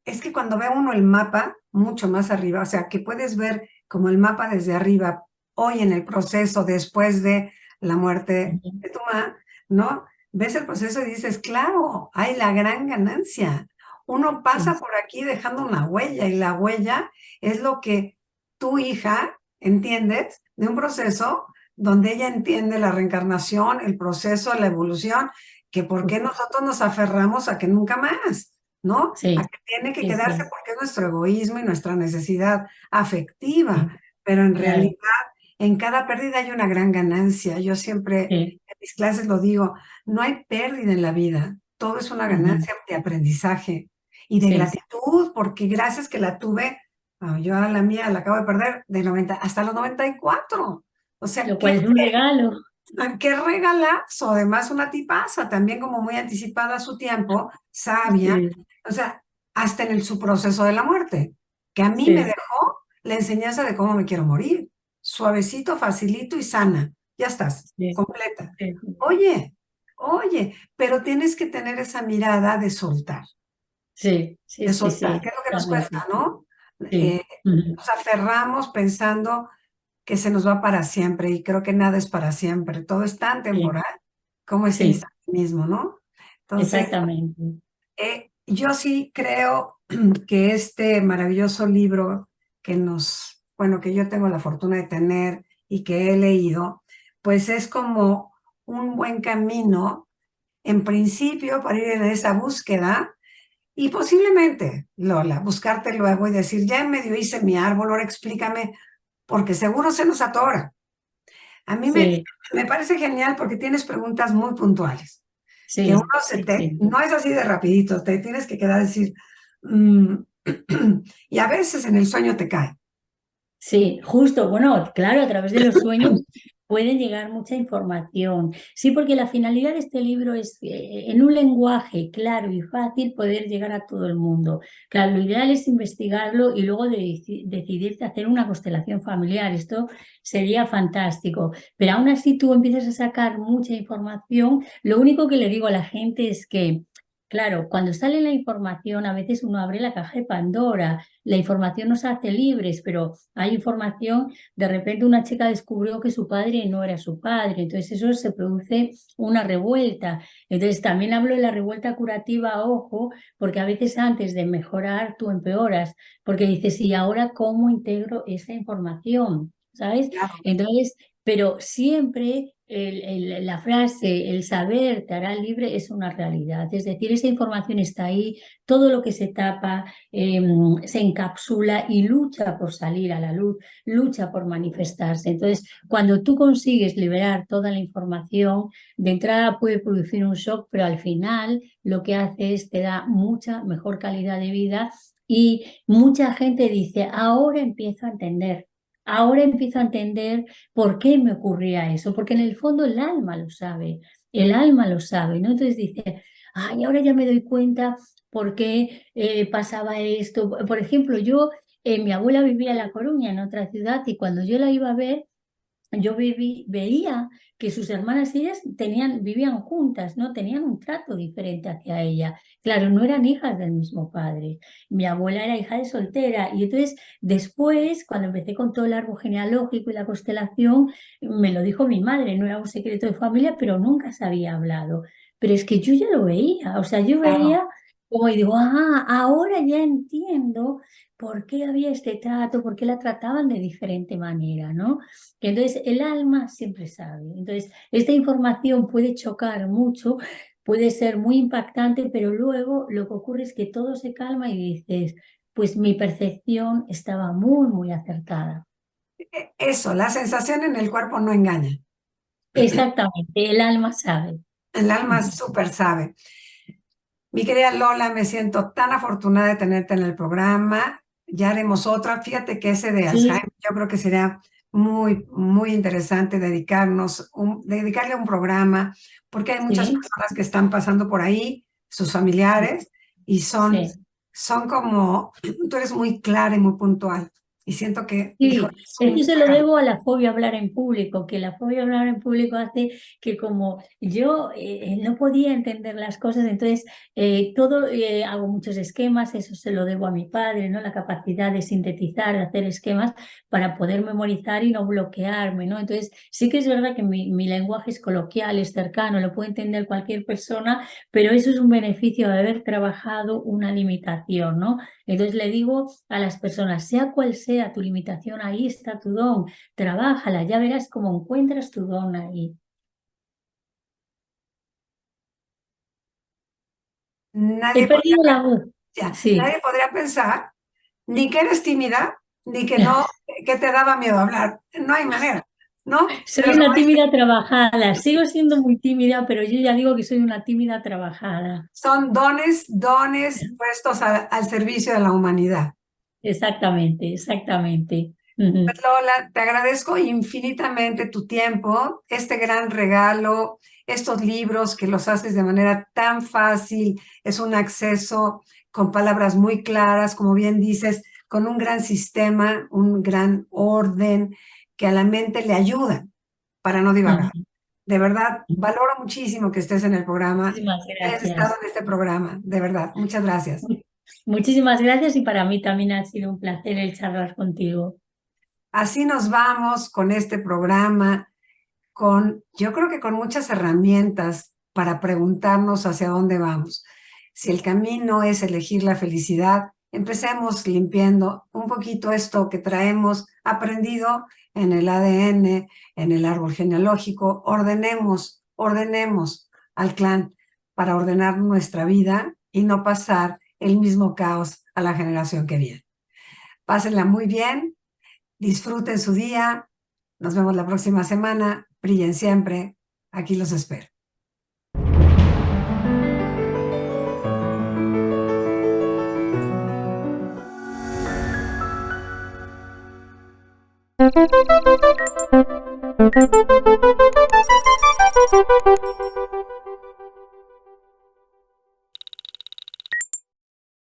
Speaker 1: es que cuando ve uno el mapa mucho más arriba, o sea, que puedes ver como el mapa desde arriba, hoy en el proceso, después de la muerte
Speaker 2: Ujú.
Speaker 1: de tu mamá, ¿no? Ves el proceso y dices, claro, hay la gran ganancia. Uno
Speaker 2: Sí,
Speaker 1: pasa por aquí dejando una huella y la huella es lo que tu hija, ¿entiendes? De un proceso donde ella entiende la reencarnación, el proceso, la evolución, que por qué nosotros nos aferramos a que nunca más. ¿No? A
Speaker 2: sí,
Speaker 1: que tiene que
Speaker 2: sí,
Speaker 1: quedarse
Speaker 2: sí,
Speaker 1: porque es nuestro egoísmo y nuestra necesidad
Speaker 2: sí,
Speaker 1: afectiva, pero en realidad
Speaker 2: claro,
Speaker 1: en cada pérdida hay una gran ganancia. Yo siempre
Speaker 2: sí,
Speaker 1: en mis clases lo digo, no hay pérdida en la vida, todo es una
Speaker 2: ujú,
Speaker 1: ganancia de aprendizaje y de
Speaker 2: sí,
Speaker 1: gratitud, porque gracias que la tuve, yo a la mía la acabo de perder de 90 hasta los 94. O sea,
Speaker 2: lo cual es un regalo.
Speaker 1: qué regalazo, además una tipaza, también como muy anticipada a su tiempo, sabia,
Speaker 2: Sí,
Speaker 1: o sea, hasta en su proceso de la muerte, que a mí me
Speaker 2: sí,
Speaker 1: dejó la enseñanza de cómo me quiero morir, suavecito, facilito y sana, ya estás,
Speaker 2: sí,
Speaker 1: completa.
Speaker 2: sí,
Speaker 1: Oye, oye, pero tienes que tener esa mirada
Speaker 2: sí, sí,
Speaker 1: de
Speaker 2: sí,
Speaker 1: soltar,
Speaker 2: sí,
Speaker 1: ¿qué es lo que nos
Speaker 2: totalmente,
Speaker 1: cuesta, no?
Speaker 2: sí,
Speaker 1: Eh,
Speaker 2: ujú,
Speaker 1: Nos aferramos pensando que se nos va para siempre y creo que nada es para siempre, todo es tan
Speaker 2: sí,
Speaker 1: temporal como ese
Speaker 2: sí,
Speaker 1: instante mismo, ¿no? Entonces,
Speaker 2: exactamente,
Speaker 1: yo sí creo que este maravilloso libro bueno, que yo tengo la fortuna de tener y que he leído, pues es como un buen camino, en principio, para ir en esa búsqueda y posiblemente, Lola, buscarte luego y decir, ya en medio hice mi árbol, ahora explícame, porque seguro se nos atora. A mí
Speaker 2: sí,
Speaker 1: me parece genial porque tienes preguntas muy puntuales, que uno
Speaker 2: sí, sí, sí.
Speaker 1: no es así de rapidito, te tienes que quedar a decir, mm, y a veces en el sueño te cae.
Speaker 2: Sí, justo, bueno, claro, a través de los sueños puede llegar mucha información. Sí, porque la finalidad de este libro es en un lenguaje claro y fácil poder llegar a todo el mundo. Claro, lo ideal es investigarlo y luego decidirte hacer una constelación familiar. Esto sería fantástico. Pero aún así tú empiezas a sacar mucha información. Lo único que le digo a la gente es que, claro, cuando sale la información, a veces uno abre la caja de Pandora. La información nos hace libres, pero hay información, de repente una chica descubrió que su padre no era su padre, entonces eso se produce una revuelta. Entonces también hablo de la revuelta curativa, ojo, porque a veces antes de mejorar tú empeoras, porque dices, ¿y ahora cómo integro esa información? ¿Sabes?
Speaker 1: Claro,
Speaker 2: Entonces, pero siempre la frase, el saber te hará libre es una realidad. Es decir, esa información está ahí, todo lo que se tapa eh, se encapsula y lucha por salir a la luz, lucha por manifestarse. Entonces, cuando tú consigues liberar toda la información, de entrada puede producir un shock, pero al final lo que hace es te da mucha mejor calidad de vida y mucha gente dice, ahora empiezo a entender. Ahora empiezo a entender por qué me ocurría eso, porque en el fondo el alma lo sabe, ¿no? Entonces dice, ay, ahora ya me doy cuenta por qué pasaba esto. Por ejemplo, mi abuela vivía en La Coruña, en otra ciudad, y cuando yo la iba a ver, yo veía que sus hermanas y ellas vivían juntas, ¿no? Tenían un trato diferente hacia ella. Claro, no eran hijas del mismo padre. Mi abuela era hija de soltera y entonces después, cuando empecé con todo el árbol genealógico y la constelación, me lo dijo mi madre, no era un secreto de familia, pero nunca se había hablado. Pero es que yo ya lo veía, o sea, yo
Speaker 1: Claro.
Speaker 2: veía como y digo, ahora ya entiendo por qué había este trato, por qué la trataban de diferente manera, ¿no? Entonces, el alma siempre sabe. Entonces, esta información puede chocar mucho, puede ser muy impactante, pero luego lo que ocurre es que todo se calma y dices, pues mi percepción estaba muy, muy acertada.
Speaker 1: Eso, la sensación en el cuerpo no engaña.
Speaker 2: Exactamente, el alma sabe.
Speaker 1: El alma súper sabe. Mi querida Lola, me siento tan afortunada de tenerte en el programa. Ya haremos otra. Fíjate que ese de
Speaker 2: Sí,
Speaker 1: Alzheimer, yo creo que sería muy, muy interesante dedicarle un programa, porque hay muchas
Speaker 2: sí,
Speaker 1: personas que están pasando por ahí, sus familiares, y
Speaker 2: sí.
Speaker 1: son como, tú eres muy clara y muy puntual. Y siento que, hijo,
Speaker 2: Sí, esto se lo debo a la fobia a hablar en público, que la fobia a hablar en público hace que como yo no podía entender las cosas, entonces hago muchos esquemas, eso se lo debo a mi padre, ¿no? La capacidad de sintetizar, de hacer esquemas para poder memorizar y no bloquearme, ¿no? Entonces sí que es verdad que mi lenguaje es coloquial, es cercano, lo puede entender cualquier persona, pero eso es un beneficio de haber trabajado una limitación, ¿no? Entonces le digo a las personas, sea cual sea tu limitación, ahí está tu don, trabájala, ya verás cómo encuentras tu don ahí. He
Speaker 1: nadie podría,
Speaker 2: perdido la voz. Sí,
Speaker 1: nadie podría pensar ni que eres tímida, ni que no, que te daba miedo hablar. No hay manera, ¿no?
Speaker 2: soy
Speaker 1: Pero como
Speaker 2: una
Speaker 1: dice,
Speaker 2: tímida trabajada, sigo siendo muy tímida, pero yo ya digo que soy una tímida trabajada.
Speaker 1: son dones puestos al servicio de la humanidad.
Speaker 2: Exactamente, exactamente. Ujú.
Speaker 1: Pues Lola, te agradezco infinitamente tu tiempo, este gran regalo, estos libros que los haces de manera tan fácil, es un acceso con palabras muy claras, como bien dices, con un gran sistema, un gran orden que a la mente le ayuda para no divagar.
Speaker 2: Ujú.
Speaker 1: De verdad, valoro muchísimo que estés en el programa,
Speaker 2: Muchísimas
Speaker 1: que hayas estado
Speaker 2: gracias.
Speaker 1: en este programa, de verdad. Muchas gracias.
Speaker 2: Mu- Muchísimas gracias y para mí también ha sido un placer el charlar contigo.
Speaker 1: Así nos vamos con este programa yo creo que con muchas herramientas para preguntarnos hacia dónde vamos. Si el camino es elegir la felicidad, empecemos limpiando un poquito esto que traemos aprendido en el ADN, en el árbol genealógico. Ordenemos al clan para ordenar nuestra vida y no pasar el mismo caos a la generación que viene. Pásenla muy bien, disfruten su día. Nos vemos la próxima semana. Brillen siempre. Aquí los espero.